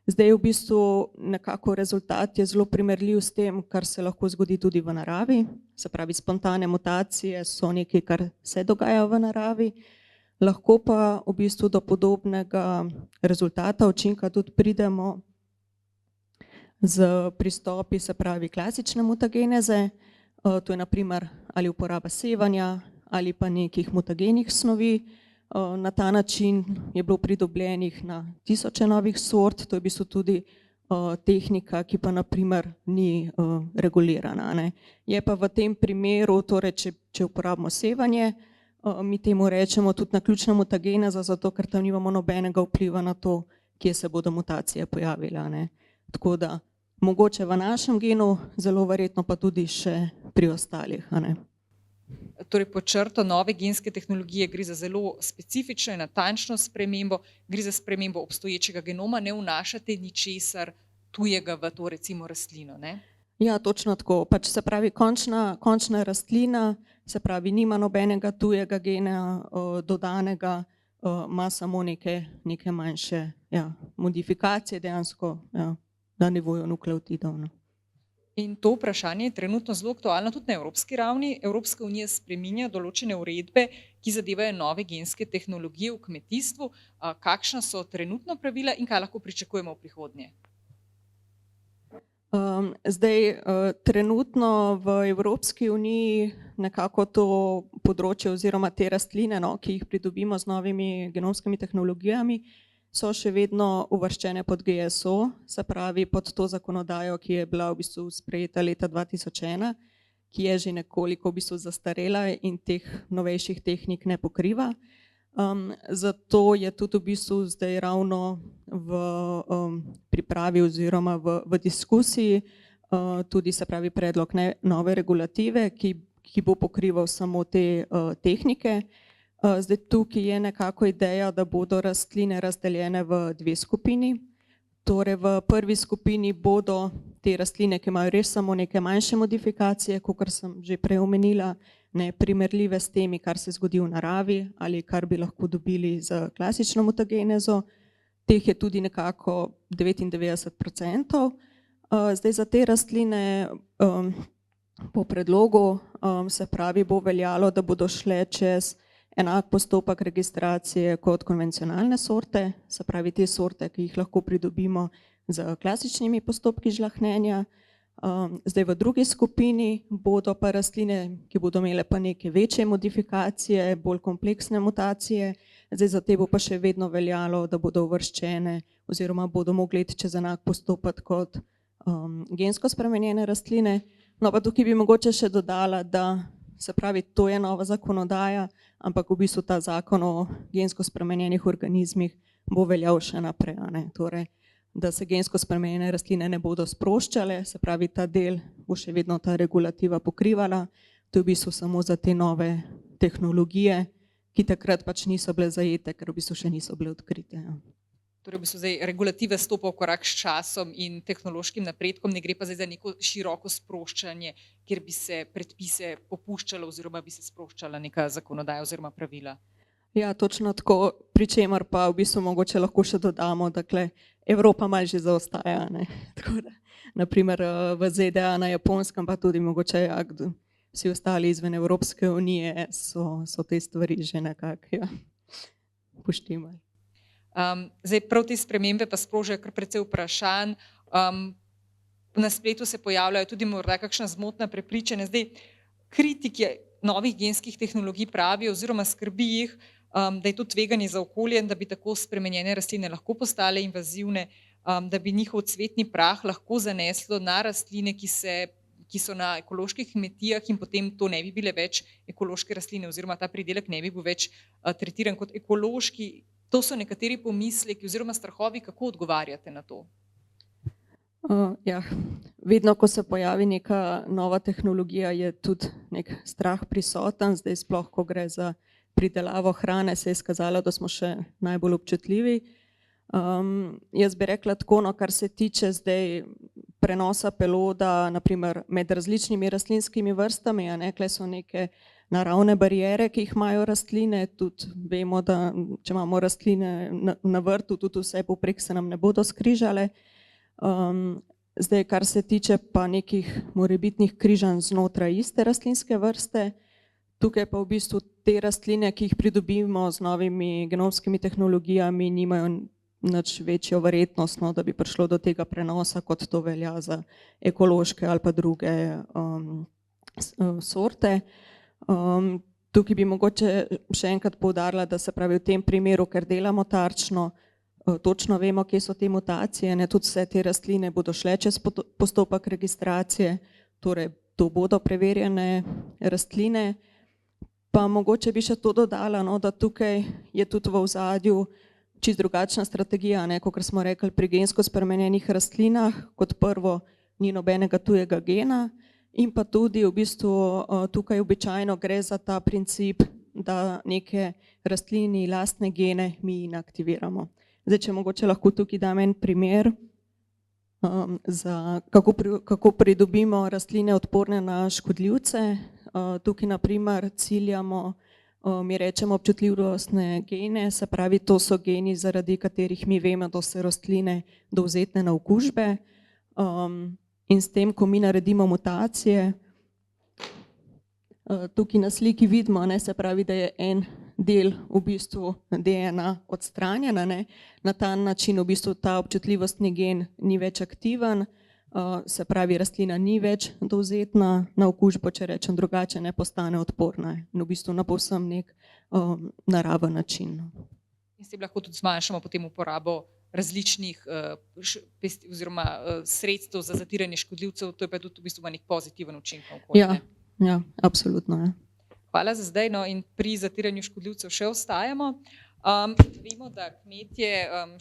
[SPEAKER 4] Zdaj v bistvu nekako rezultat je zelo primerljiv s tem, kar se lahko zgodi tudi v naravi, se pravi spontane mutacije so nekaj, kar se dogaja v naravi, lahko pa v bistvu do podobnega rezultata učinka tudi pridemo z pristopi, se pravi klasične mutageneze, to je na primer ali uporaba sevanja ali pa nekih mutagenih snovi. Na ta način je bilo pridobljenih na tisoče novih sort, to je v bistvu tudi tehnika, ki pa na primer ni regulirana. Je pa v tem primeru, torej če uporabimo sevanje, mi temu rečemo tudi naključna mutageneza, zato ker tam nimamo nobenega vpliva na to, kje se bodo mutacije pojavile. Tako da mogoče v našem genu, zelo verjetno pa tudi še pri ostalih.
[SPEAKER 1] Torej pod črto nove genske tehnologije gre za zelo specifično in natančno spremembo, gre za spremembo obstoječega genoma, ne vnašate ničesar tujega v to recimo rastlino, ne?
[SPEAKER 4] Ja, točno tako, pač se pravi končna rastlina, se pravi nima nobenega tujega gena dodanega, ima samo neke manjše modifikacije dejansko na nivoju nukleotidov.
[SPEAKER 1] In to vprašanje je trenutno zelo aktualno tudi na evropski ravni. Evropska unija spreminja določene uredbe, ki zadevajo nove genske tehnologije v kmetijstvu. Kakšna so trenutno pravila in kaj lahko pričakujemo v prihodnje?
[SPEAKER 4] Zdaj, trenutno v Evropski uniji nekako to področje oziroma te rastline, ki jih pridobimo z novimi genomskimi tehnologijami, so še vedno uvrščene pod GSO, se pravi pod to zakonodajo, ki je bila v bistvu sprejeta leta 2001, ki je že nekoliko v bistvu zastarela in teh novejših tehnik ne pokriva. Zato je tudi v bistvu zdaj ravno v pripravi oziroma v diskusiji tudi se pravi predlog nove regulative, ki bo pokrival samo te tehnike. Zdaj tukaj je nekako ideja, da bodo rastline razdeljene v dve skupini. Torej v prvi skupini bodo te rastline, ki imajo res samo neke manjše modifikacije, kakor sem že prej omenila, ne primerljive s temi, kar se zgodi v naravi ali kar bi lahko dobili z klasično mutagenezo. Teh je tudi nekako 99%. Zdaj za te rastline po predlogu se pravi bo veljalo, da bodo šle čez enak postopek registracije kot konvencionalne sorte, se pravi te sorte, ki jih lahko pridobimo z klasičnimi postopki žlahtnjenja. Zdaj v drugi skupini bodo pa rastline, ki bodo imele pa neke večje modifikacije, bolj kompleksne mutacije. Zdaj za te bo pa še vedno veljalo, da bodo uvrščene oziroma bodo mogli iti čez enak postopek kot gensko spremenjene rastline. No pa tukaj bi mogoče še dodala, da se pravi, to je nova zakonodaja, ampak v bistvu ta zakon o gensko spremenjenih organizmih bo veljal še naprej. Torej, da se gensko spremenjene rastline ne bodo sproščale, se pravi, ta del bo še vedno ta regulativa pokrivala. To je v bistvu samo za te nove tehnologije, ki takrat pač niso bile zajete, ker v bistvu še niso bile odkrite.
[SPEAKER 1] Torej v bistvu zdaj regulative stopa v korak s časom in tehnološkim napredkom, ne gre pa zdaj za neko široko sproščanje, kjer bi se predpise popuščalo oziroma bi se sproščala neka zakonodaja oziroma pravila.
[SPEAKER 4] Ja, točno tako, pri čemer pa v bistvu mogoče lahko še dodamo, da Evropa malo že zaostaja. Tako da, naprimer v ZDA, na Japonskem pa tudi mogoče vsi ostali izven Evropske unije so te stvari že nekako poštimali.
[SPEAKER 1] Zdaj prav te spremembe pa sprožajo kar precej vprašanj. Na spletu se pojavljajo tudi morda kakšna zmotna prepričanja. Zdaj kritiki novih genskih tehnologij pravijo oziroma skrbi jih, da je to tveganje za okolje in da bi tako spremenjene rastline lahko postale invazivne, da bi njihov cvetni prah lahko zaneslo na rastline, ki so na ekoloških kmetijah in potem to ne bi bile več ekološke rastline oziroma ta pridelek ne bi bil več tretiran kot ekološki. To so nekateri pomisleki oziroma strahovi, kako odgovarjate na to?
[SPEAKER 4] Ja, vedno, ko se pojavi neka nova tehnologija, je tudi nek strah prisoten. Zdaj sploh, ko gre za pridelavo hrane, se je izkazalo, da smo še najbolj občutljivi. Jaz bi rekla tako, no, kar se tiče zdaj prenosa peloda, naprimer med različnimi rastlinskimi vrstami, a ne, kle so neke naravne barijere, ki jih imajo rastline, tudi vemo, da če imamo rastline na vrtu, tudi vse povprek se nam ne bodo skrižale. Zdaj, kar se tiče pa nekih morebitnih križanj znotraj iste rastlinske vrste, tukaj pa v bistvu te rastline, ki jih pridobimo z novimi genomskimi tehnologijami, nimajo nič večjo verjetnost, no, da bi prišlo do tega prenosa, kot to velja za ekološke ali pa druge sorte. Tukaj bi mogoče še enkrat poudarila, da se pravi v tem primeru, ker delamo tarčno, točno vemo, kje so te mutacije, ne, tudi vse te rastline bodo šle čez postopek registracije, torej to bodo preverjene rastline. Pa mogoče bi še to dodala, no, da tukaj je tudi v ozadju čisto drugačna strategija, ne, kot smo rekli pri gensko spremenjenih rastlinah. Kot prvo, ni nobenega tujega gena in pa tudi v bistvu tukaj običajno gre za ta princip, da neke rastlini lastne gene mi inaktiviramo. Zdaj, če mogoče lahko tukaj dam en primer, kako pridobimo rastline odporne na škodljivce. Tukaj naprimer ciljamo, mi rečemo občutljivostne gene, se pravi, to so geni, zaradi katerih mi vemo, da so rastline dovzetne na okužbe. In s tem, ko mi naredimo mutacije, tukaj na sliki vidimo, ne, se pravi, da je en del v bistvu DNA odstranjena, ne. Na ta način v bistvu ta občutljivostni gen ni več aktiven, se pravi, rastlina ni več dovzetna na okužbo, če rečem drugače, ne postane odporna in v bistvu na povsem nek naraven način.
[SPEAKER 1] In s tem lahko tudi zmanjšamo potem uporabo različnih oziroma sredstev za zatiranje škodljivcev, to je pa tudi v bistvu nek pozitiven učinek na okolje.
[SPEAKER 4] Ja, absolutno, ja.
[SPEAKER 1] Hvala za zdaj, no, in pri zatiranju škodljivcev še ostajamo. Vemo, da kmetje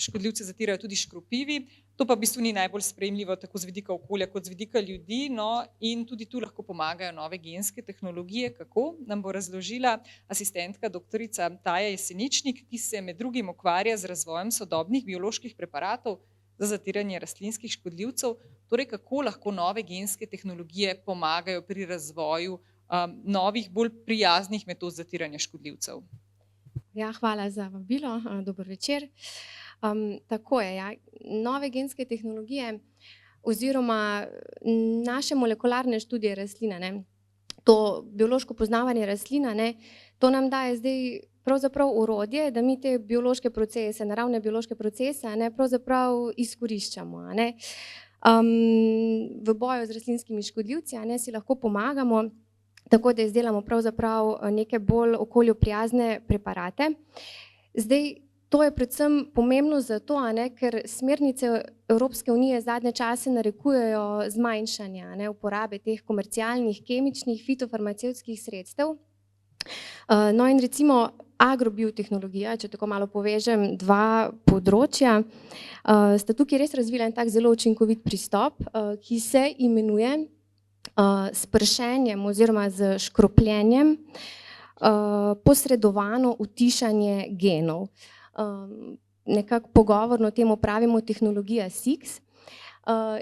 [SPEAKER 1] škodljivce zatirajo tudi škropivi, to pa v bistvu ni najbolj sprejemljivo tako z vidika okolja kot z vidika ljudi, no, in tudi tu lahko pomagajo nove genske tehnologije. Kako nam bo razložila asistentka doktorica Taja Jeseničnik, ki se med drugim ukvarja z razvojem sodobnih bioloških preparatov za zatiranje rastlinskih škodljivcev, torej kako lahko nove genske tehnologije pomagajo pri razvoju novih, bolj prijaznih metod zatiranja škodljivcev.
[SPEAKER 5] Ja, hvala za vabilo, dober večer. Tako je, ja. Nove genske tehnologije oziroma naše molekularne študije rastline, ne, to biološko poznavanje rastlina, ne, to nam daje zdaj pravzaprav orodje, da mi te biološke procese, naravne biološke procese, ne, pravzaprav izkoriščamo, ne. V boju z rastlinskimi škodljivci, ne, si lahko pomagamo, tako da izdelamo pravzaprav neke bolj okolju prijazne preparate. Zdaj, to je predvsem pomembno zato, ne, ker smernice Evropske unije zadnje čase narekujejo zmanjšanje uporabe teh komercialnih, kemičnih, fitofarmacevtskih sredstev. No in recimo agrobiotehnologija, če tako malo povežem dva področja, sta tukaj res razvila en tak zelo učinkovit pristop, ki se imenuje s pršenjem oziroma z škropljenjem posredovano utišanje genov. Nekako pogovorno temu pravimo tehnologija SIX.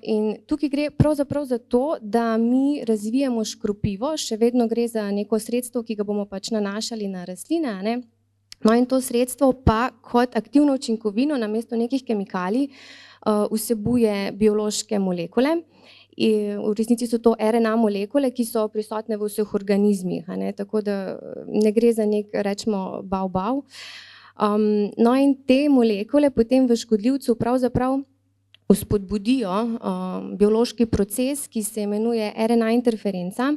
[SPEAKER 5] In tukaj gre pravzaprav za to, da mi razvijamo škropivo, še vedno gre za neko sredstvo, ki ga bomo pač nanašali na rastline, ne? No in to sredstvo pa kot aktivno učinkovino namesto nekih kemikalij vsebuje biološke molekule. V resnici so to RNA molekule, ki so prisotne v vseh organizmih, ne? Tako da ne gre za nek, rečemo, bav. No in te molekule potem v škodljivcu pravzaprav vzpodbudijo biološki proces, ki se imenuje RNA interferenca.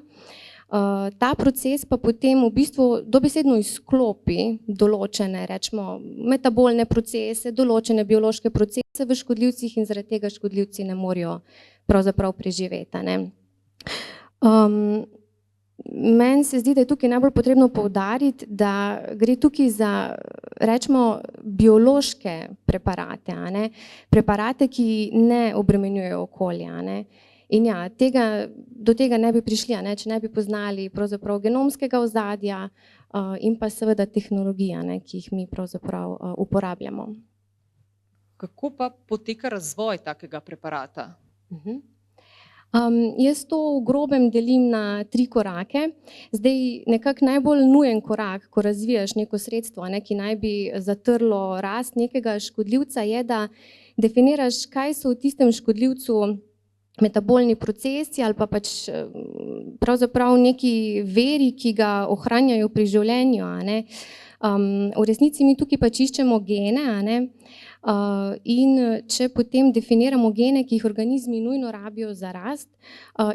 [SPEAKER 5] Ta proces pa potem v bistvu dobesedno izklopi določene, rečemo, metabolne procese, določene biološke procese v škodljivcih in zaradi tega škodljivci ne morejo pravzaprav preživeti, ne. Meni se zdi, da je tukaj najbolj potrebno poudariti, da gre tukaj za, rečemo, biološke preparate, a ne, preparate, ki ne obremenjujejo okolja, a ne. In ja, do tega ne bi prišli, a ne, če ne bi poznali pravzaprav genomskega ozadja in pa seveda tehnologija, ne, ki jih mi pravzaprav uporabljamo.
[SPEAKER 1] Kako pa poteka razvoj takega preparata?
[SPEAKER 5] Jaz to v grobem delim na 3 korake. Zdaj nekako najbolj nujen korak, ko razvijaš neko sredstvo, ne, ki naj bi zatrlo rast nekega škodljivca, je, da definiraš, kaj so v tistem škodljivcu metabolni procesi ali pa pač pravzaprav neki viri, ki ga ohranjajo pri življenju, a ne. V resnici mi tukaj pač iščemo gene, a ne, in če potem definiramo gene, ki jih organizmi nujno rabijo za rast,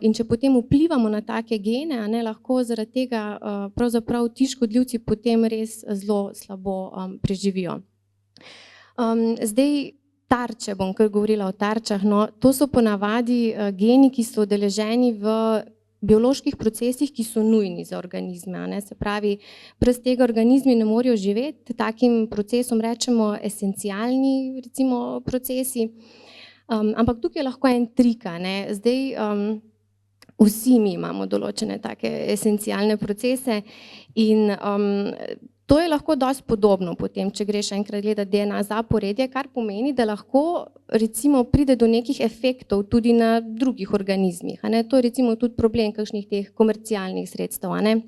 [SPEAKER 5] in če potem vplivamo na take gene, a ne, lahko zaradi tega pravzaprav ti škodljivci potem res zelo slabo preživijo. Zdaj tarče, bom kar govorila o tarčah, no, to so ponavadi geni, ki so udeleženi v bioloških procesih, ki so nujni za organizme, a ne, se pravi, brez tega organizmi ne morejo živeti, takim procesom rečemo esencialni, recimo, procesi, ampak tukaj je lahko en trik, a ne, zdaj vsi mi imamo določene take esencialne procese in to je lahko dosti podobno potem, če greš enkrat gledati DNA zaporedje, kar pomeni, da lahko recimo pride do nekih efektov tudi na drugih organizmih, a ne, to je recimo tudi problem kakšnih teh komercialnih sredstev, a ne.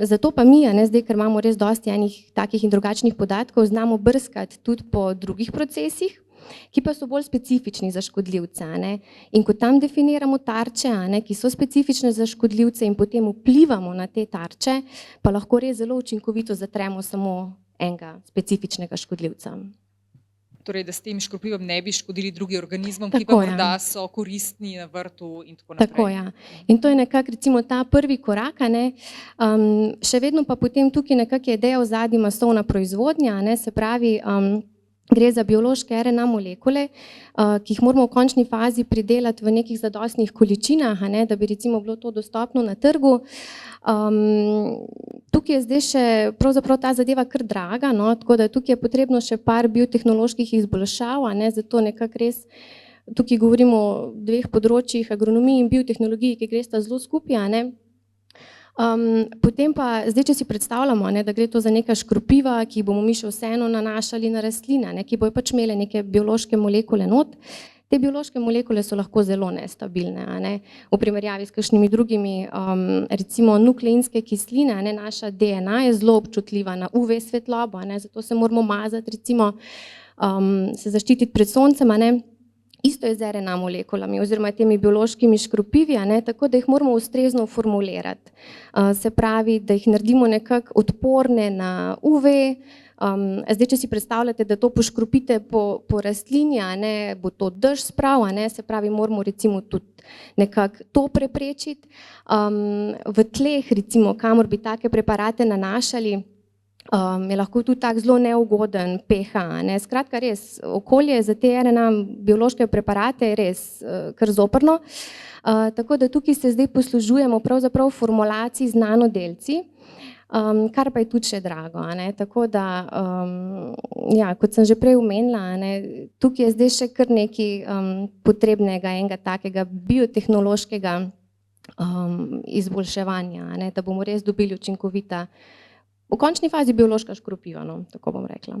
[SPEAKER 5] Zato pa mi, a ne, zdaj, ker imamo res dosti enih takih in drugačnih podatkov, znamo brskati tudi po drugih procesih, ki pa so bolj specifični za škodljivce, a ne. In ko tam definiramo tarče, a ne, ki so specifične za škodljivce in potem vplivamo na te tarče, pa lahko res zelo učinkovito zatremo samo enega specifičnega škodljivca.
[SPEAKER 1] Torej, da s tem škropivom ne bi škodili drugim organizmom, ki pa morda so koristni na vrtu in tako naprej.
[SPEAKER 5] Tako, ja. In to je nekako recimo ta prvi korak, a ne. Še vedno pa potem tukaj nekako je ideja v zadnji masovna proizvodnja, a ne, se pravi, gre za biološke RNA molekule, ki jih moramo v končni fazi pridelati v nekih zadostnih količinah, a ne, da bi recimo bilo to dostopno na trgu. Tukaj je zdaj še pravzaprav ta zadeva kar draga, no, tako da tukaj je potrebno še par biotehnoloških izboljšav, a ne, zato nekako res tukaj govorimo o 2 področjih, agronomiji in biotehnologiji, ki gresta zelo skupaj, a ne. Potem pa, zdaj, če si predstavljamo, ne, da gre to za neka škropiva, ki bomo mi še vseeno nanašali na rastline, ne, ki bojo pač imele neke biološke molekule not, te biološke molekule so lahko zelo nestabilne, a ne, v primerjavi s kakšnimi drugimi, recimo nukleinske kisline, a ne, naša DNA je zelo občutljiva na UV svetlobo, a ne, zato se moramo mazati, recimo, se zaščititi pred soncem, a ne. Isto je z RNA molekulami oziroma temi biološkimi škropivi, a ne, tako da jih moramo ustrezno formulirati. Se pravi, da jih naredimo nekako odporne na UV. Zdaj, če si predstavljate, da to poškropite po rastlini, a ne, bo to dež sprav, a ne, se pravi, moramo recimo tudi nekako to preprečiti. V tleh, recimo, kamor bi take preparate nanašali, je lahko tudi tak zelo neugoden pH, ne. Skratka res, okolje za te RNA biološke preparate je res kar zoprno, tako da tukaj se zdaj poslužujemo pravzaprav formulacij z nanodelci, kar pa je tudi še drago, a ne, tako da, ja, kot sem že prej omenila, a ne, tukaj je zdaj še kar nekaj potrebnega enega takega biotehnološkega izboljševanja, a ne, da bomo res dobili učinkovita v končni fazi biološka škropiva, no, tako bom rekla.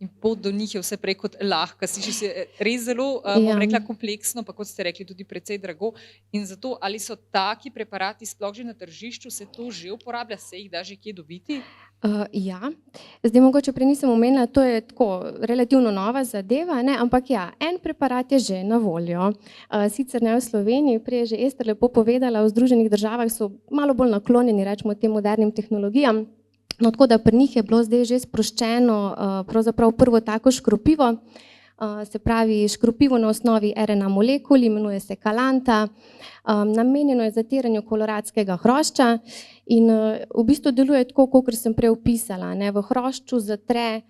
[SPEAKER 1] In pot do njih je vse prej kot lahka, sliši se res zelo, bom rekla, kompleksno, pa kot ste rekli, tudi precej drago. In zato, ali so taki preparati sploh že na tržišču, se to že uporablja, se jih da že kje dobiti?
[SPEAKER 5] Ja, zdaj mogoče prej nisem omenila, to je tako relativno nova zadeva, ne, ampak ja, en preparat je že na voljo, sicer ne v Sloveniji, prej je že Ester lepo povedala, v Združenih državah so malo bolj naklonjeni, rečemo, tem modernim tehnologijam. No, tako da pri njih je bilo zdaj že sproščeno pravzaprav prvo tako škropivo, se pravi škropivo na osnovi RNA molekul, imenuje se Kalanta. Namenjeno je zatiranju koloradskega hrošča in v bistvu deluje tako, kot sem prej opisala. V hrošču zatre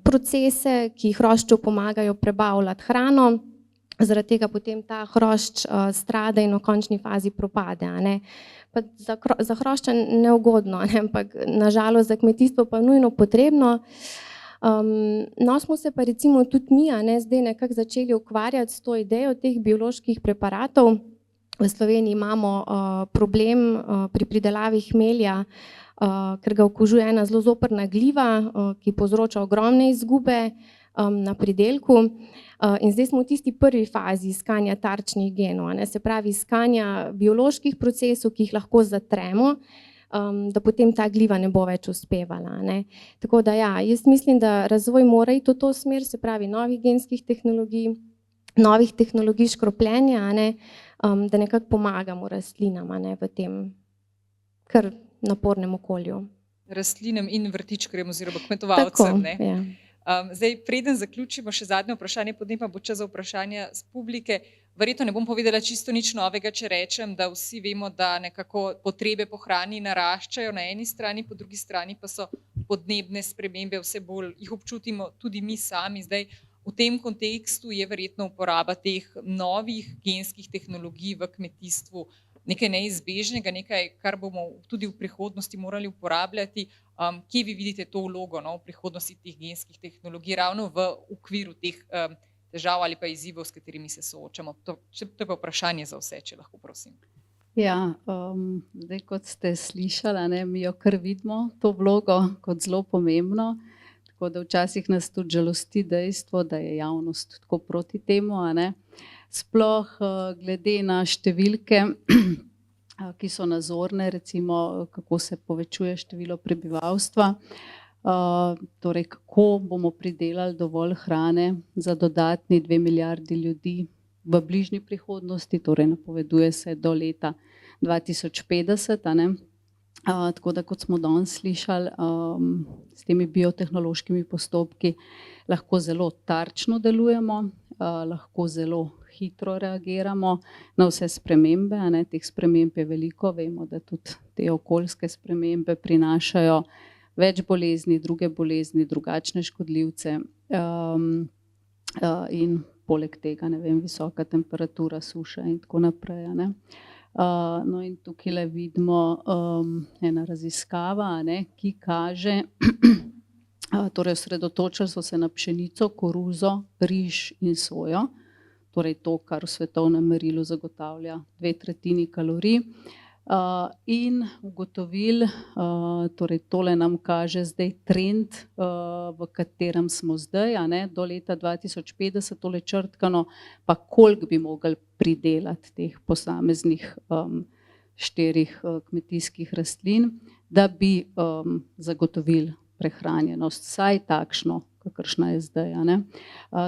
[SPEAKER 5] procese, ki hrošču pomagajo prebavljati hrano, zaradi tega potem ta hrošč strada in v končni fazi propade. Pa za hrošča neugodno, ampak nažalost za kmetijstvo pa nujno potrebno. No, smo se pa recimo tudi mi zdaj nekako začeli ukvarjati s to idejo teh bioloških preparatov. V Sloveniji imamo problem pri pridelavi hmelja, ker ga okužuje ena zelo zoprna gliva, ki povzroča ogromne izgube na pridelku. In zdaj smo v tisti prvi fazi iskanja tarčnih genov, se pravi iskanja bioloških procesov, ki jih lahko zatremo, da potem ta gliva ne bo več uspevala. Tako da ja, jaz mislim, da razvoj mora iti v to smer, se pravi novih genskih tehnologij, novih tehnologij škropljenja, da nekako pomagamo rastlinam v tem kar napornem okolju.
[SPEAKER 1] Rastlinam in vrtičkarjem oziroma kmetovalcem.
[SPEAKER 5] Tako, ja.
[SPEAKER 1] Zdaj, preden zaključimo, še zadnje vprašanje, potem pa bo čas za vprašanja z publike. Verjetno ne bom povedala čisto nič novega, če rečem, da vsi vemo, da nekako potrebe po hrani naraščajo na eni strani, po drugi strani pa so podnebne spremembe vse bolj, jih občutimo tudi mi sami. Zdaj, v tem kontekstu je verjetno uporaba teh novih genskih tehnologij v kmetijstvu nekaj neizbežnega, nekaj, kar bomo tudi v prihodnosti morali uporabljati. Kje vi vidite to vlogo v prihodnosti teh genskih tehnologij, ravno v okviru teh težav ali pa izzivov, s katerimi se soočamo? To je pa vprašanje za vse, če lahko prosim.
[SPEAKER 2] Ja, zdaj kot ste slišali, mi jo kar vidimo, to vlogo kot zelo pomembno. Tako da včasih nas tudi žalosti dejstvo, da je javnost tako proti temu. Sploh glede na številke, ki so nazorne, recimo kako se povečuje število prebivalstva, torej kako bomo pridelali dovolj hrane za dodatni 2 milijardi ljudi v bližnji prihodnosti, torej napoveduje se do leta 2050. Tako da, kot smo danes slišali, s temi biotehnološkimi postopki lahko zelo tarčno delujemo, lahko zelo hitro reagiramo na vse spremembe. Teh sprememb je veliko, vemo, da tudi te okoljske spremembe prinašajo več bolezni, druge bolezni, drugačne škodljivce in poleg tega, visoka temperatura, suša in tako naprej. No in tukaj vidimo ena raziskava, ki kaže, torej osredotočili so se na pšenico, koruzo, riž in sojo, torej to, kar v svetovnem merilu zagotavlja 2/3 kalorij, in ugotovili, torej tole nam kaže zdaj trend, v katerem smo zdaj, do leta 2050, tole črtkano, pa koliko bi mogli pridelati teh posameznih 4 kmetijskih rastlin, da bi zagotovili prehranjenost, vsaj takšno, kakršna je zdaj.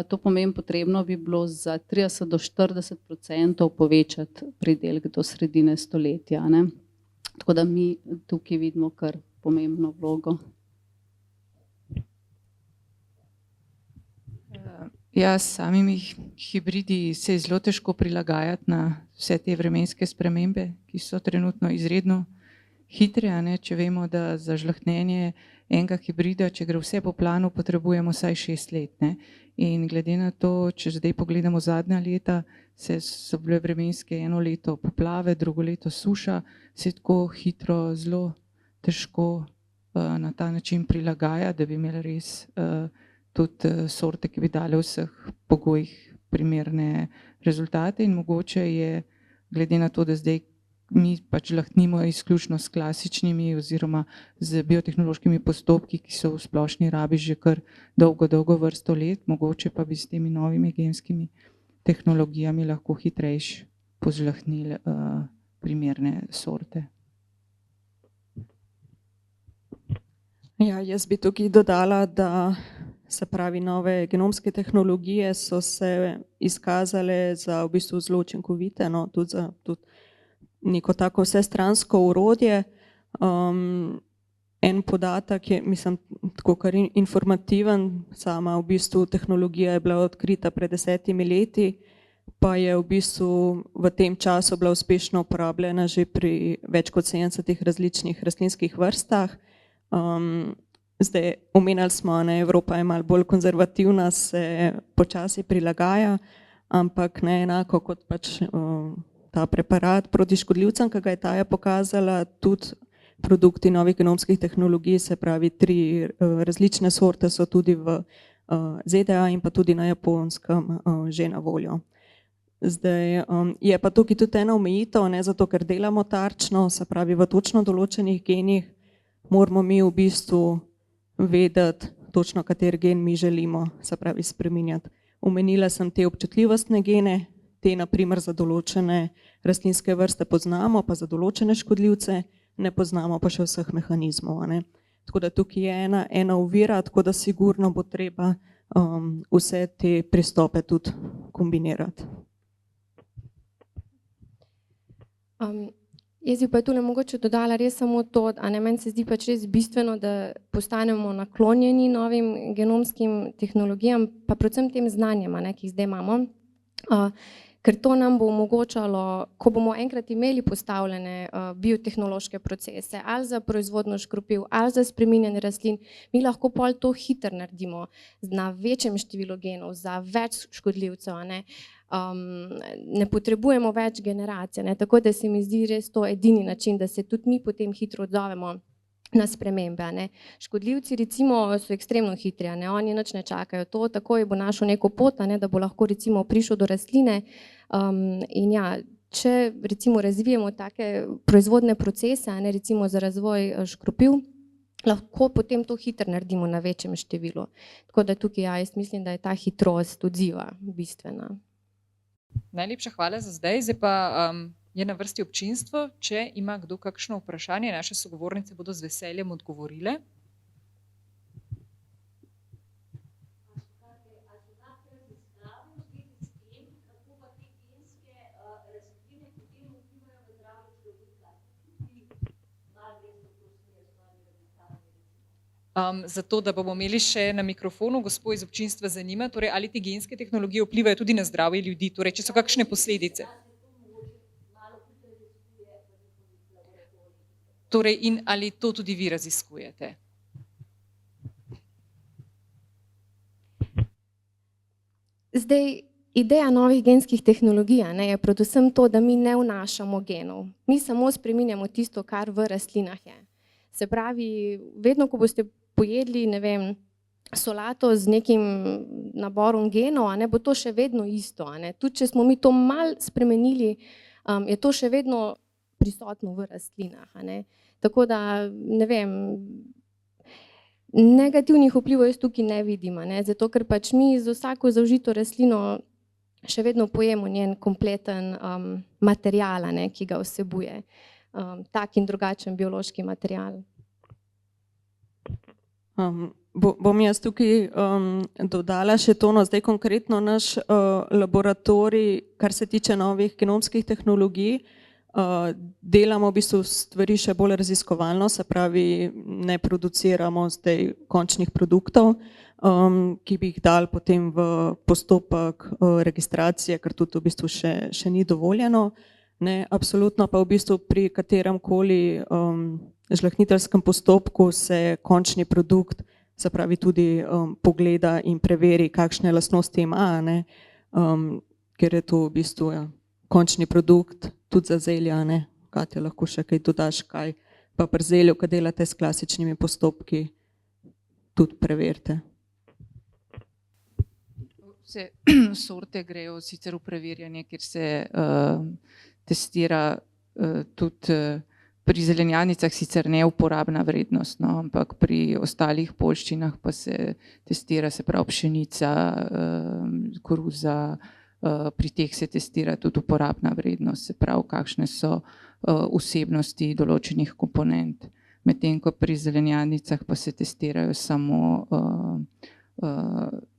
[SPEAKER 2] To pomeni, potrebno bi bilo za 30 do 40% povečati pridelek do sredine stoletja. Tako da mi tukaj vidimo kar pomembno vlogo.
[SPEAKER 3] Ja, s samimi hibridi se je zelo težko prilagajati na vse te vremenske spremembe, ki so trenutno izredno hitre. Če vemo, da za žlahtnjenje enega hibrida, če gre vse po planu, potrebujemo vsaj 6 let. In glede na to, če zdaj pogledamo zadnja leta, so bile vremenske eno leto poplave, drugo leto suša, se tako hitro, zelo težko na ta način prilagaja, da bi imeli res tudi sorte, ki bi dale v vseh pogojih primerne rezultate. In mogoče je, glede na to, da zdaj mi pač žlahtnimo izključno s klasičnimi oziroma z biotehnološkimi postopki, ki so v splošni rabi že kar dolgo vrsto let, mogoče pa bi s temi novimi genskimi tehnologijami lahko hitrejš pozžlahtnili primerne sorte.
[SPEAKER 4] Ja, jaz bi tukaj dodala, da se pravi nove genomske tehnologije so se izkazale za v bistvu zelo učinkovite, tudi za neko tako vsestransko orodje. En podatek je, mislim, tako kar informativen, sama v bistvu tehnologija je bila odkrita pred 10 leti, pa je v bistvu v tem času bila uspešno uporabljena že pri več kot 70 različnih rastlinskih vrstah. Zdaj, omenjali smo, ne, Evropa je malo bolj konzervativna, se počasi prilagaja, ampak ne enako kot pač ta preparat proti škodljivcem, ki ga je Taja pokazala, tudi produkti novih genomskih tehnologij, se pravi 3 različne sorte so tudi v ZDA in pa tudi na Japonskem že na voljo. Zdaj, je pa tukaj tudi ena omejitev, ne, zato ker delamo tarčno, se pravi v točno določenih genih, moramo mi v bistvu vedeti točno, kateri gen mi želimo, se pravi spreminjati. Omenila sem te občutljivostne gene, te na primer za določene rastlinske vrste poznamo, pa za določene škodljivce ne poznamo pa še vseh mehanizmov. Ne. Tako da tukaj je ena ovira, tako da sigurno bo treba vse te pristope tudi kombinirati.
[SPEAKER 5] Jaz bi pa tule mogoče dodala res samo to, a ne, meni se zdi pač res bistveno, da postanemo naklonjeni novim genomskim tehnologijam, pa predvsem tem znanjem, a ne, ki jih zdaj imamo, ker to nam bo omogočalo, ko bomo enkrat imeli postavljene biotehnološke procese, ali za proizvodnjo škropiv, ali za spreminjanje rastlin, mi lahko pol to hitro naredimo na večjem številu genov, za več škodljivcev, a ne. Ne potrebujemo več generacij, ne, tako da se mi zdi res to edini način, da se tudi mi potem hitro odzovemo na spremembe, a ne. Škodljivci recimo so ekstremno hitri, a ne, oni nič ne čakajo, to takoj bo našel neko pot, a ne, da bo lahko recimo prišel do rastline, in ja, če recimo razvijemo take proizvodne procese, a ne, recimo za razvoj škropiv, lahko potem to hitro naredimo na večjem številu. Tako da tukaj ja, jaz mislim, da je ta hitrost odziva bistvena.
[SPEAKER 1] Najlepša hvala za zdaj, zdaj pa je na vrsti občinstvo, če ima kdo kakšno vprašanje, naše sogovornice bodo z veseljem odgovorile. Zato, da bomo imeli še na mikrofonu gospo iz občinstva zanima, torej ali te genske tehnologije vplivajo tudi na zdravje ljudi, torej če so kakšne posledice. Torej in ali to tudi vi raziskujete?
[SPEAKER 5] Zdaj, ideja novih genskih tehnologij, ne, je predvsem to, da mi ne vnašamo genov. Mi samo spreminjamo tisto, kar v rastlinah je. Se pravi, vedno, ko boste pojedli, ne vem, solato z nekim naborom genov, a ne, bo to še vedno isto, a ne. Tudi če smo mi to malo spremenili, je to še vedno prisotno v rastlinah, a ne. Tako da, ne vem, negativnih vplivov jaz tukaj ne vidim, a ne, zato ker pač mi z vsako zaužito rastlino še vedno pojemo njen kompleten material, a ne, ki ga vsebuje. Tak in drugačen biološki material.
[SPEAKER 4] Bom jaz tukaj dodala še to, no, zdaj konkretno naš laboratorij, kar se tiče novih genomskih tehnologij, delamo v bistvu stvari še bolj raziskovalno, se pravi, ne produciramo zdaj končnih produktov, ki bi jih dali potem v postopek registracije, ker tudi v bistvu še ni dovoljeno. Ne, absolutno pa v bistvu pri kateremkoli žlahtniteljskem postopku se končni produkt, se pravi tudi pogleda in preveri, kakšne lastnosti ima, ne, ker je to v bistvu končni produkt tudi za zelja, ne, Katja, lahko še kaj dodaš, kaj pa pri zelju, ko delate s klasičnimi postopki, tudi preverite.
[SPEAKER 3] Vse sorte grejo sicer v preverjanje, kjer se testira tudi pri zelenjadnicah sicer neuporabna vrednost, no, ampak pri ostalih poljščinah pa se testira, se pravi pšenica, koruza, pri teh se testira tudi uporabna vrednost, se pravi kakšne so vsebnosti določenih komponent, medtem ko pri zelenjadnicah pa se testirajo samo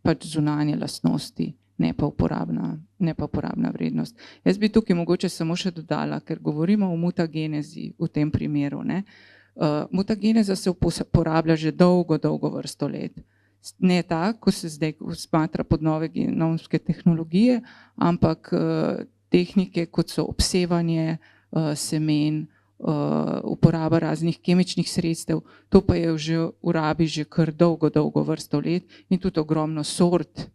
[SPEAKER 3] pač zunanje lastnosti, ne pa uporabna vrednost. Jaz bi tukaj mogoče samo še dodala, ker govorimo o mutagenezi v tem primeru, ne. Mutageneza se uporablja že dolgo vrsto let. Ne tako, ko se zdaj smatra pod nove genomske tehnologije, ampak tehnike, kot so obsevanje semen, uporaba raznih kemičnih sredstev, to pa je že v rabi že kar dolgo vrsto let in tudi ogromno sort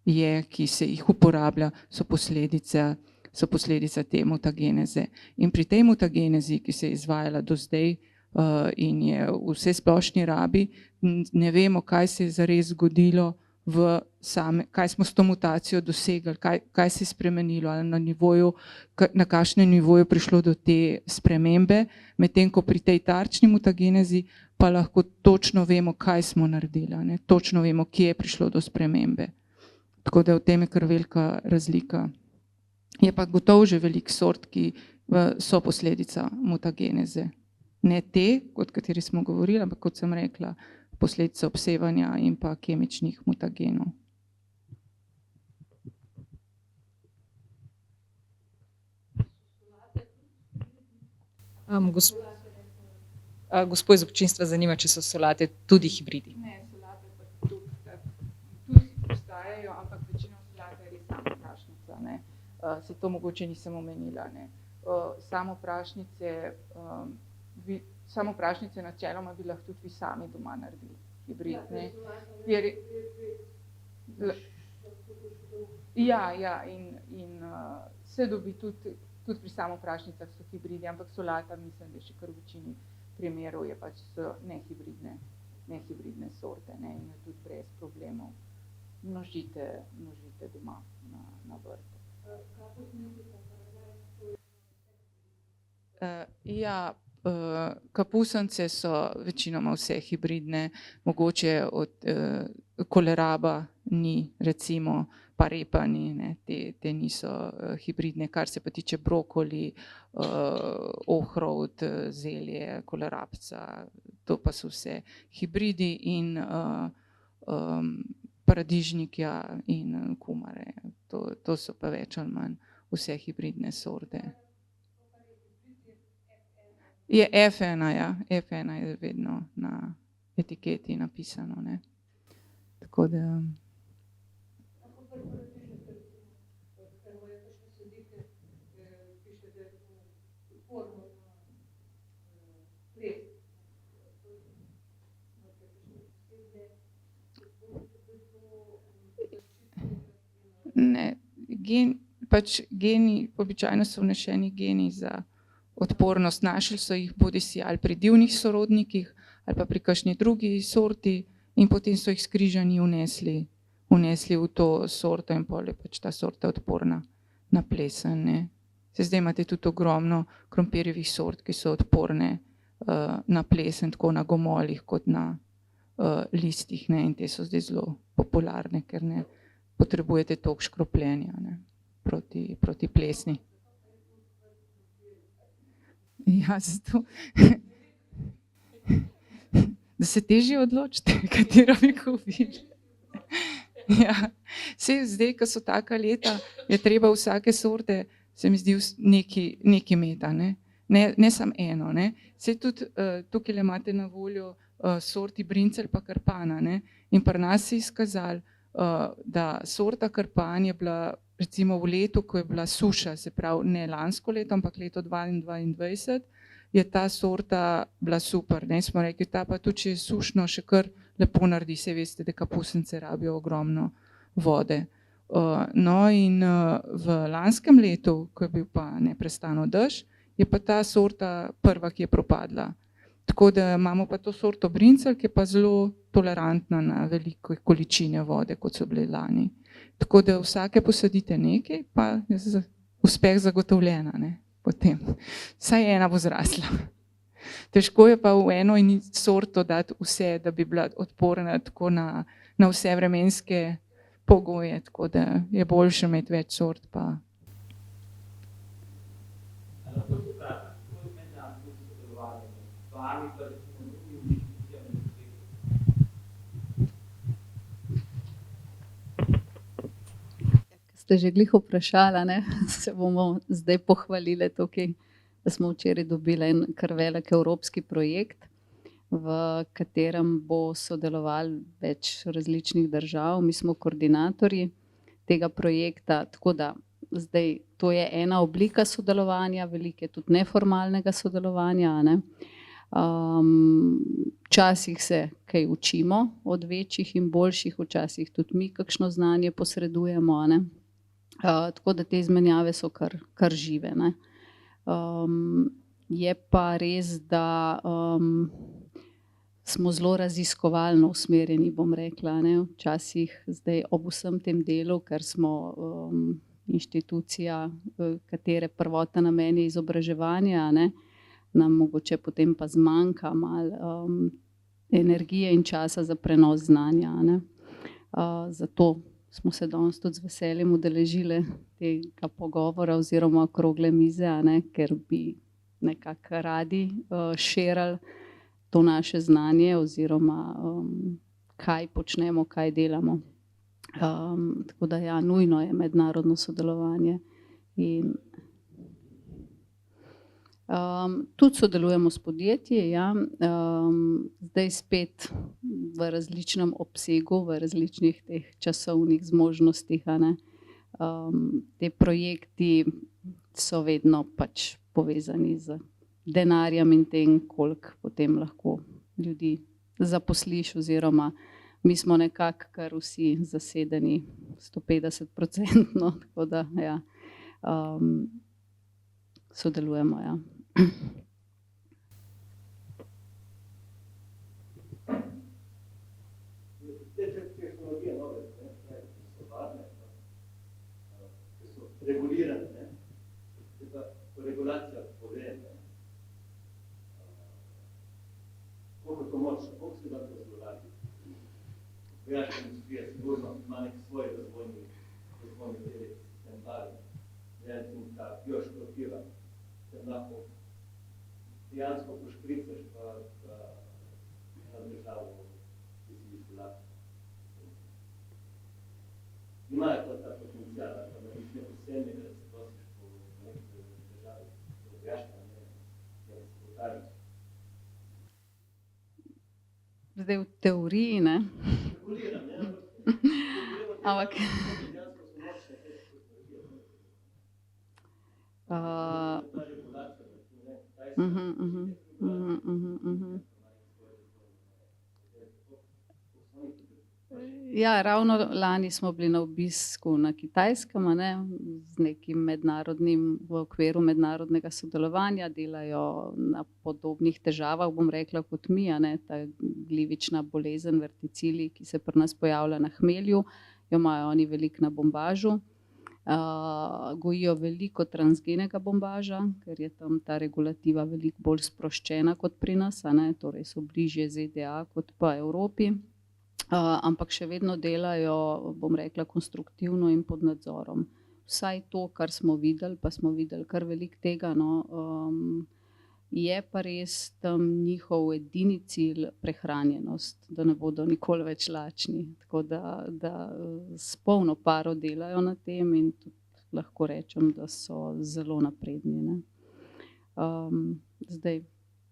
[SPEAKER 3] je, ki se jih uporablja, so posledica te mutageneze. In pri tej mutagenezi, ki se je izvajala do zdaj in je v vsesplošni rabi, ne vemo, kaj se je zares zgodilo, kaj smo s to mutacijo dosegli, kaj se je spremenilo, ali na kakšnem nivoju prišlo do te spremembe, medtem ko pri tej tarčni mutagenezi pa lahko točno vemo, kaj smo naredili, ne? Točno vemo, kje je prišlo do spremembe. Tako da v tem je kar velika razlika. Je pa gotovo že veliko sort, ki so posledica mutageneze. Ne te, o kateri smo govorili, ampak kot sem rekla, posledica obsevanja in pa kemičnih mutagenov.
[SPEAKER 1] Gospod iz občinstva zanima, če so solate tudi hibridi.
[SPEAKER 3] Ne, solate pa tudi obstajajo, ampak večina solate je res sama prašnica. Ne. Se to mogoče nisem omenila. Ne. Samoprašnice načeloma bi lahko tudi vi sami doma naredili hibrid. Ne. In se dobi tudi pri samoprašnicah so hibridi, ampak solata mislim, da še kar v večini primerov je pač nehibridne sorte, ne, in jo tudi brez problemov množite doma na vrtu. Kapusnice so večinoma vse hibridne, mogoče od koleraba ni, recimo, pa repa ni, ne, te niso hibridne, kar se pa tiče brokoli, ohrovt, zelje, kolerabca, to pa so vse hibridi in paradižnik in kumare, to so pa več ali manj vse hibridne sorte. Je F1, ja, F1 je vedno na etiketi napisano, ne. Tako da ne, geni, običajno so vneseni geni za odpornost, našli so jih bodisi ali pri divjih sorodnikih ali pa pri kakšni drugi sorti in potem so jih skrižani vnesli v to sorto in pol je pač ta sorta odporna na plesen, ne. Zdaj imate tudi ogromno krompirjevih sort, ki so odporne na plesen, tako na gomolih kot na listih, ne, in te so zdaj zelo popularne, ker ne potrebujete toliko škropljenja, ne, proti plesni. Ja, zato, da se težje odločite, katero bi kupili. Ja, saj zdaj, ko so taka leta, je treba vsake sorte, se mi zdi, nekaj imeti, ne samo eno, ne. Saj tudi tukaj imate na voljo sorti brincelj pa krpana, ne, in pri nas se je izkazalo, da sorta krpan je bila recimo v letu, ko je bila suša, se pravi ne lansko leto, ampak leto 2022, je ta sorta bila super, ne, smo rekli, ta pa tudi, če je sušno, še kar lepo naredi, saj veste, da kapusnice rabijo ogromno vode. No in v lanskem letu, ko je bil pa neprestano dež, je pa ta sorta prva, ki je propadla. Tako da imamo pa to sorto brincelj, ki je pa zelo tolerantna na velike količine vode, kot so bile lani. Tako da vsake posadite nekaj, pa je uspeh zagotovljena, ne, potem. Vsaj ena bo zrasla. Težko je pa v eno in sorto dati vse, da bi bila odporna tako na vse vremenske pogoje, tako da je boljše imeti več sort pa.
[SPEAKER 2] Ste že glih vprašala, ne, se bomo zdaj pohvalile tukaj da smo včeraj dobili en kar velik evropski projekt, v katerem bo sodelovalo več različnih držav. Mi smo koordinatorji tega projekta, tako da zdaj to je ena oblika sodelovanja, veliko je tudi neformalnega sodelovanja, a ne. Včasih se kaj učimo od večjih in boljših, včasih tudi mi kakšno znanje posredujemo, a ne. Tako da te izmenjave so kar žive, ne. Je pa res, da smo zelo raziskovalno usmerjeni, bom rekla, ne. Včasih zdaj ob vsem tem delu, ker smo inštitucija, katere prvotni namen je izobraževanje, a ne, nam mogoče potem pa zmanjka malo energije in časa za prenos znanja, a ne. Zato smo se danes tudi z veseljem udeležili tega pogovora oziroma okrogle mize, a ne, ker bi nekako radi širili to naše znanje oziroma kaj počnemo, kaj delamo. Tako da ja, nujno je mednarodno sodelovanje in tudi sodelujemo s podjetji, ja. Zdaj spet v različnem obsegu, v različnih teh časovnih zmožnostih, a ne. Te projekti so vedno pač povezani z denarjem in tem, koliko potem lahko ljudi zaposliš, oziroma mi smo nekako kar vsi zasedeni 150%, tako da ja, sodelujemo, ja.
[SPEAKER 6] Tehnologije nove, so varne, ki so regulirane, ne. Zdaj pa po regulacijah povem, koliko je to močno, koliko se da to zlorabi. Vojaška industrija sigurno ima nek svoj razvojni sistem barve. Recimo ta bioškropiva, se lahko dejansko pošpricaš pa na državo izolati. Imajo to ta potencial, da ne bi posebej, da se prosiš po neki državi, po vojaška, ne se potarjaš.
[SPEAKER 2] Zdaj v teoriji, ne.
[SPEAKER 6] Reguliram, ne,
[SPEAKER 2] Ampak
[SPEAKER 6] dejansko so močne te tehnologije. Ta regulacija, ne,
[SPEAKER 2] Ja, ravno lani smo bili na obisku na Kitajskem, a ne, z nekim mednarodnim, v okviru mednarodnega sodelovanja, delajo na podobnih težavah, bom rekla, kot mi, a ne, ta glivična bolezen verticili, ki se pri nas pojavlja na hmelju, jo imajo oni veliko na bombažu. Gojijo veliko transgenega bombaža, ker je tam ta regulativa veliko bolj sproščena kot pri nas, a ne, torej so bližje ZDA kot pa Evropi. Ampak še vedno delajo, bom rekla, konstruktivno in pod nadzorom. Vsaj to, kar smo videli, pa smo videli kar veliko tega, no, je pa res tam njihov edini cilj prehranjenost, da ne bodo nikoli več lačni. Tako da s polno paro delajo na tem in tudi lahko rečem, da so zelo napredni, ne. Zdaj,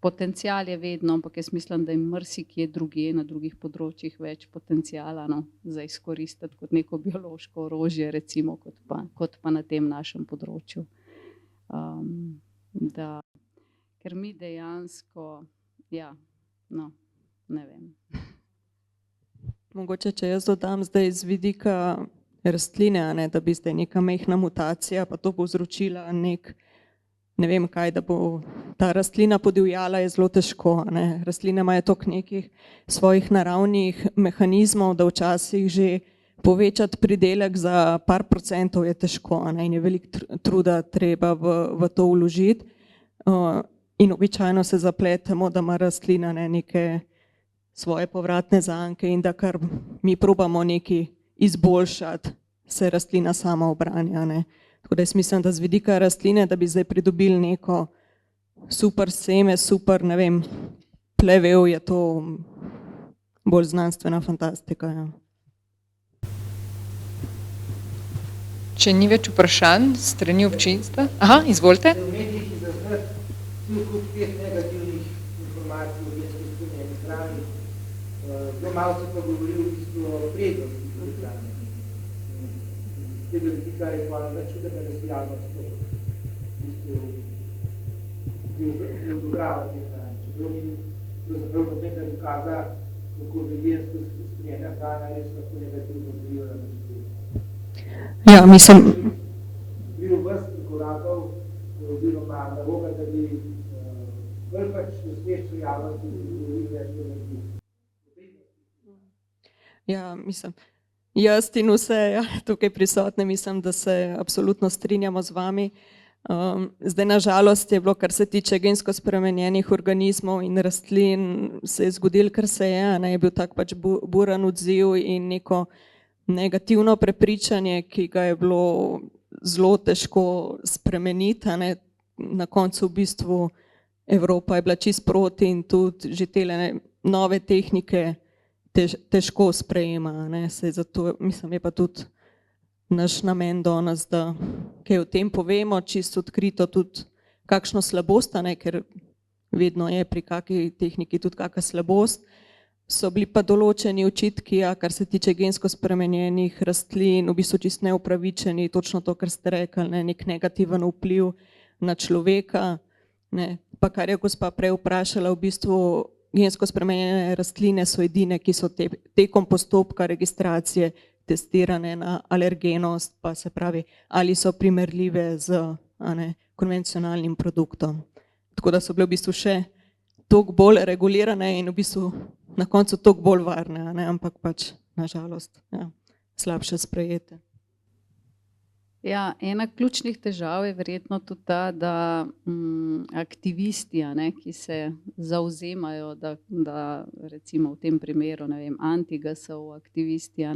[SPEAKER 2] potencial je vedno, ampak jaz mislim, da je marsikje drugje na drugih področjih več potenciala, no, za izkoristiti kot neko biološko orožje, recimo, kot pa na tem našem področju. Ker mi dejansko, ja, no, ne vem.
[SPEAKER 4] Mogoče, če jaz dodam zdaj z vidika rastline, a ne, da bi zdaj neka majhna mutacija, pa to povzročila ne vem kaj, da bo ta rastlina podivjala, je zelo težko, a ne. Rastline imajo toliko nekih svojih naravnih mehanizmov, da včasih že povečati pridelek za par procentov je težko, a ne, in je veliko truda treba v to vložiti. In običajno se zapletemo, da ima rastlina neke svoje povratne zanke in da kar mi probamo nekaj izboljšati, se rastlina sama obrani, a ne. Tako da jaz mislim, da z vidika rastline, da bi zdaj pridobili neko super seme, super, ne vem, plevel, je to bolj znanstvena fantastika, ja.
[SPEAKER 1] Če ni več vprašanj s strani občinstva. Aha, izvolite.
[SPEAKER 6] V medijih je zaznati
[SPEAKER 7] malo se pa govori v bistvu o prednosti digitalne. Z tega vidika je pa čudena razvijalnost v bistvu bi odobrala te hrane. Čeprav ni pravzaprav nobenega dokaza, kako vejensko sprejena hrana res lahko negativno vpliva na človeka.
[SPEAKER 4] Ja, mislim,
[SPEAKER 7] Bil vrst korakov oziroma naloga, da bi bolj pač uspešno javnosti govorili več o energiji.
[SPEAKER 4] ja, mislim, jaz in vse tukaj prisotne mislim, da se absolutno strinjamo z vami. Zdaj na žalost je bilo, kar se tiče gensko spremenjenih organizmov in rastlin, se je zgodilo, kar se je bil tak pač buren odziv in neko negativno prepričanje, ki ga je bilo zelo težko spremeniti. Na koncu v bistvu Evropa je bila čisto proti in tudi že te nove tehnike težko sprejema. Zato mislim, je pa tudi naš namen danes, da kaj o tem povemo, čisto odkrito tudi kakšno slabost, ker vedno je pri kakšni tehniki tudi kakšna slabost. So bili pa določeni očitki, kar se tiče gensko spremenjenih rastlin, v bistvu čisto neupravičeni, točno to, kar ste rekli, nek negativen vpliv na človeka. Pa kar je gospa prej vprašala, v bistvu gensko spremenjene rastline so edine, ki so tekom postopka registracije testirane na alergenost, pa se pravi, ali so primerljive z konvencionalnim produktom. Tako da so bile v bistvu še toliko bolj regulirane in v bistvu na koncu toliko bolj varne, ampak pač nažalost slabše sprejete.
[SPEAKER 2] Ja, ena ključnih težav je verjetno tudi ta, da aktivisti, ki se zauzemajo, da recimo v tem primeru, anti-GSO aktivisti,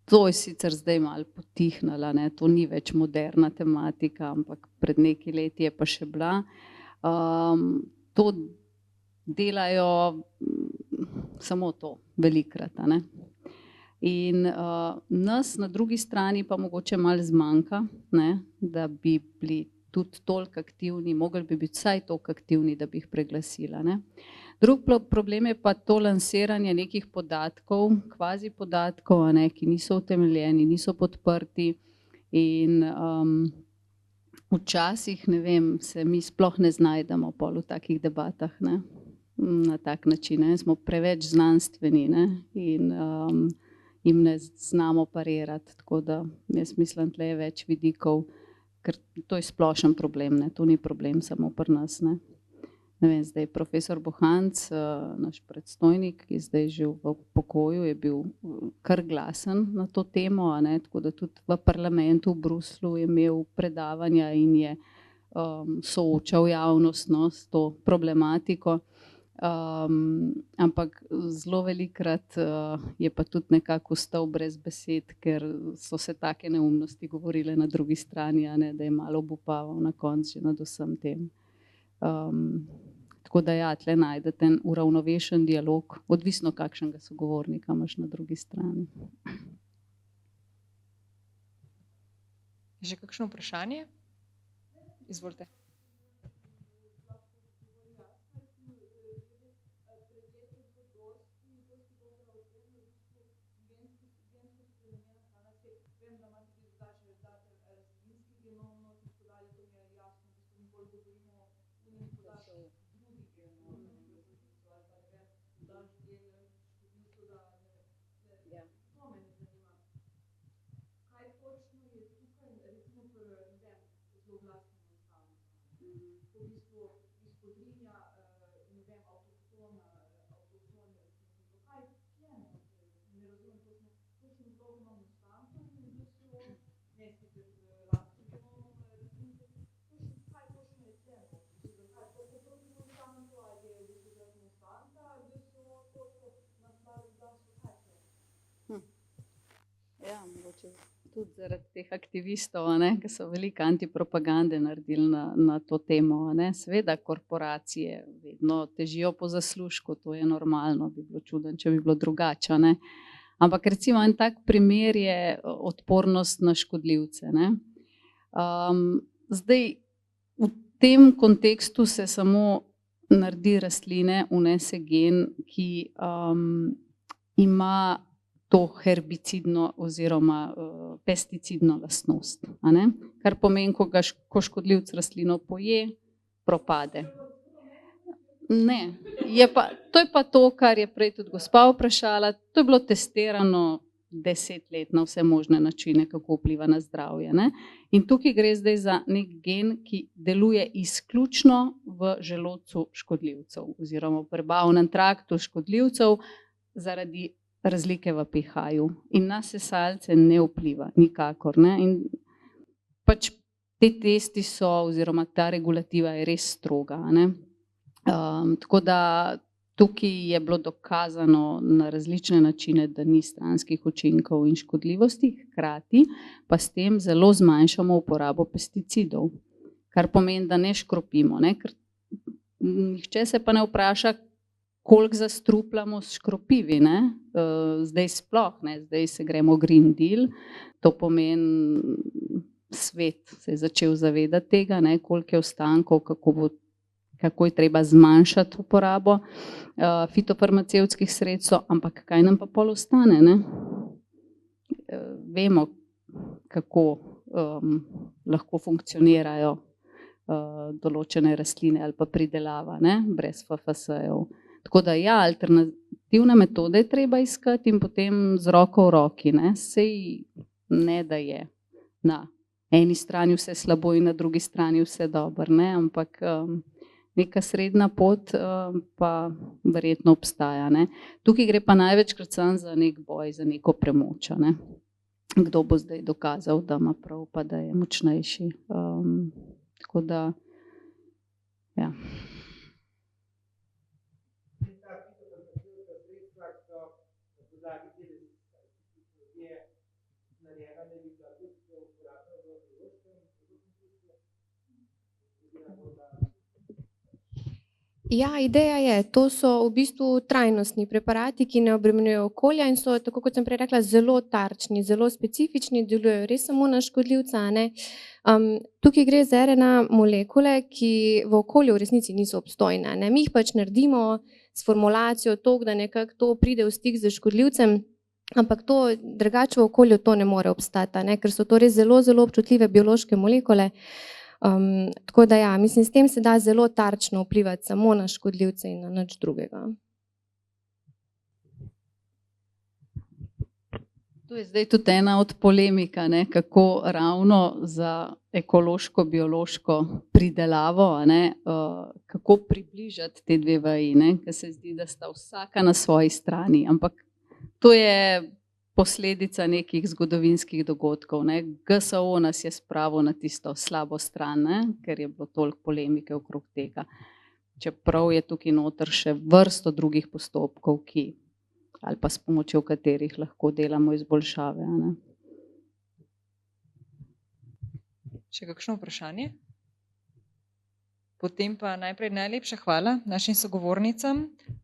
[SPEAKER 2] to je sicer zdaj malo potihnilo, to ni več moderna tematika, ampak pred nekaj leti je pa še bila. To delajo samo to, velikrat. In nas na drugi strani pa mogoče malo zmanjka, da bi bili tudi toliko aktivni, mogli bi biti vsaj toliko aktivni, da bi jih preglasila. Drug problem je pa to lansiranje nekih podatkov, kvazi podatkov, ki niso utemeljeni, niso podprti in včasih, se mi sploh ne znajdemo pol v takih debatah, na tak način, smo preveč znanstveni in jim ne znamo parirati, tako da jaz mislim, tle je več vidikov, ker to je splošen problem, to ni problem samo pri nas. Ne vem, zdaj profesor Bohanc, naš predstojnik, ki je zdaj že v pokoju, je bil kar glasen na to temo, tako da tudi v parlamentu v Bruslju je imel predavanja in je soočal javnost s to problematiko. Ampak zelo velikrat je pa tudi nekako ostal brez besed, ker so se take neumnosti govorile na drugi strani, da je malo obupaval na koncu že nad vsem tem. Tako da ja, tle najdete en uravnovešen dialog, odvisno kakšnega sogovornika imaš na drugi strani.
[SPEAKER 1] Je še kakšno vprašanje? Izvolite.
[SPEAKER 2] Ja, mogoče tudi zaradi teh aktivistov, ki so veliko antipropagande naredili na to temo. Seveda korporacije vedno težijo po zaslužku, to je normalno, bi bilo čudno, če bi bilo drugače. Ampak recimo en tak primer je odpornost na škodljivce. Zdaj v tem kontekstu se samo naredi rastline, vnese gen, ki ima to herbicidno oziroma pesticidno lastnost. A ne? Kar pomeni, ko škodljivec rastlino poje, propade. Ne, to je pa to, kar je prej tudi gospa vprašala, to je bilo testirano 10 let na vse možne načine, kako vpliva na zdravje. Ne? In tukaj gre zdaj za nek gen, ki deluje izključno v želodcu škodljivcev oziroma v prebavnem traktu škodljivcev zaradi razlike v pH-ju. In na sesalce ne vpliva nikakor. Ne? In pač te testi so oziroma ta regulativa je res stroga. Ne? Tako da tukaj je bilo dokazano na različne načine, da ni stranskih učinkov in škodljivosti, hkrati pa s tem zelo zmanjšamo uporabo pesticidov, kar pomeni, da ne škropimo. Ne? Ker nihče se pa ne vpraša, koliko zastrupljamo s škropivi. Ne? Zdaj sploh, ne? Zdaj se gremo Green Deal, to pomeni, svet se je začel zavedati tega, ne? Koliko je ostankov, kako je treba zmanjšati uporabo fitofarmacevtskih sredstev, ampak kaj nam pa pol ostane? Ne? Vemo, kako lahko funkcionirajo določene rastline ali pa pridelava, ne? Brez FFS-jev. Tako da ja, alternativne metode je treba iskati in potem z roko v roki. Ne? Sej ne, da je na eni strani vse slabo in na drugi strani vse dobro, ne? Ampak neka srednja pot pa verjetno obstaja. Ne? Tukaj gre pa največkrat samo za nek boj, za neko premoč. Ne? Kdo bo zdaj dokazal, da ima prav, pa da je močnejši. Tako da, ja.
[SPEAKER 5] Ja, ideja je, to so v bistvu trajnostni preparati, ki ne obremenjujejo okolja in so, tako kot sem prej rekla, zelo tarčni, zelo specifični, delujejo res samo na škodljivca. Ne? Tukaj gre za RNA molekule, ki v okolju v resnici niso obstojne. Ne? Mi jih pač naredimo s formulacijo tako, da nekako to pride v stik z škodljivcem, ampak to drugače v okolju to ne more obstati, ne? Ker so to res zelo, zelo občutljive biološke molekule. Tako da ja, mislim, s tem se da zelo tarčno vplivati samo na škodljivce in na nič drugega.
[SPEAKER 2] To je zdaj tudi ena od polemika, ne, kako ravno za ekološko-biološko pridelavo, ne, kako približati te dve veji, ne, ker se zdi, da sta vsaka na svoji strani, ampak to je posledica nekih zgodovinskih dogodkov. Ne. GSO nas je spravil na tisto slabo stran, ne, ker je bilo toliko polemike okrog tega. Čeprav je tukaj noter še vrsto drugih postopkov, ali pa s pomočjo katerih lahko delamo izboljšave. Ne.
[SPEAKER 1] Še kakšno vprašanje? Potem pa najprej najlepša hvala našim sogovornicam,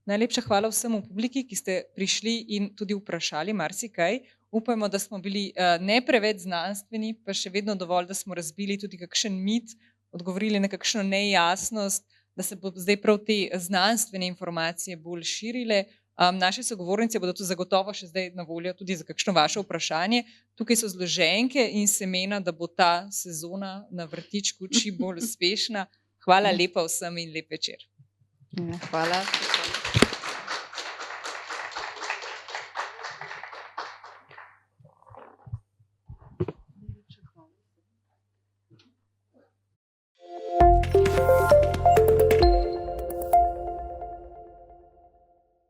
[SPEAKER 1] najlepša hvala vsem v publiki, ki ste prišli in tudi vprašali marsikaj. Upajmo, da smo bili ne preveč znanstveni, pa še vedno dovolj, da smo razbili tudi kakšen mit, odgovorili na kakšno nejasnost, da se bo zdaj prav te znanstvene informacije bolj širile. Naše sogovornice bodo tu zagotovo še zdaj na voljo tudi za kakšno vaše vprašanje. Tukaj so zloženke in semena, da bo ta sezona na vrtičku čim bolj uspešna. Hvala lepa vsem in lep večer.
[SPEAKER 2] Ja, hvala.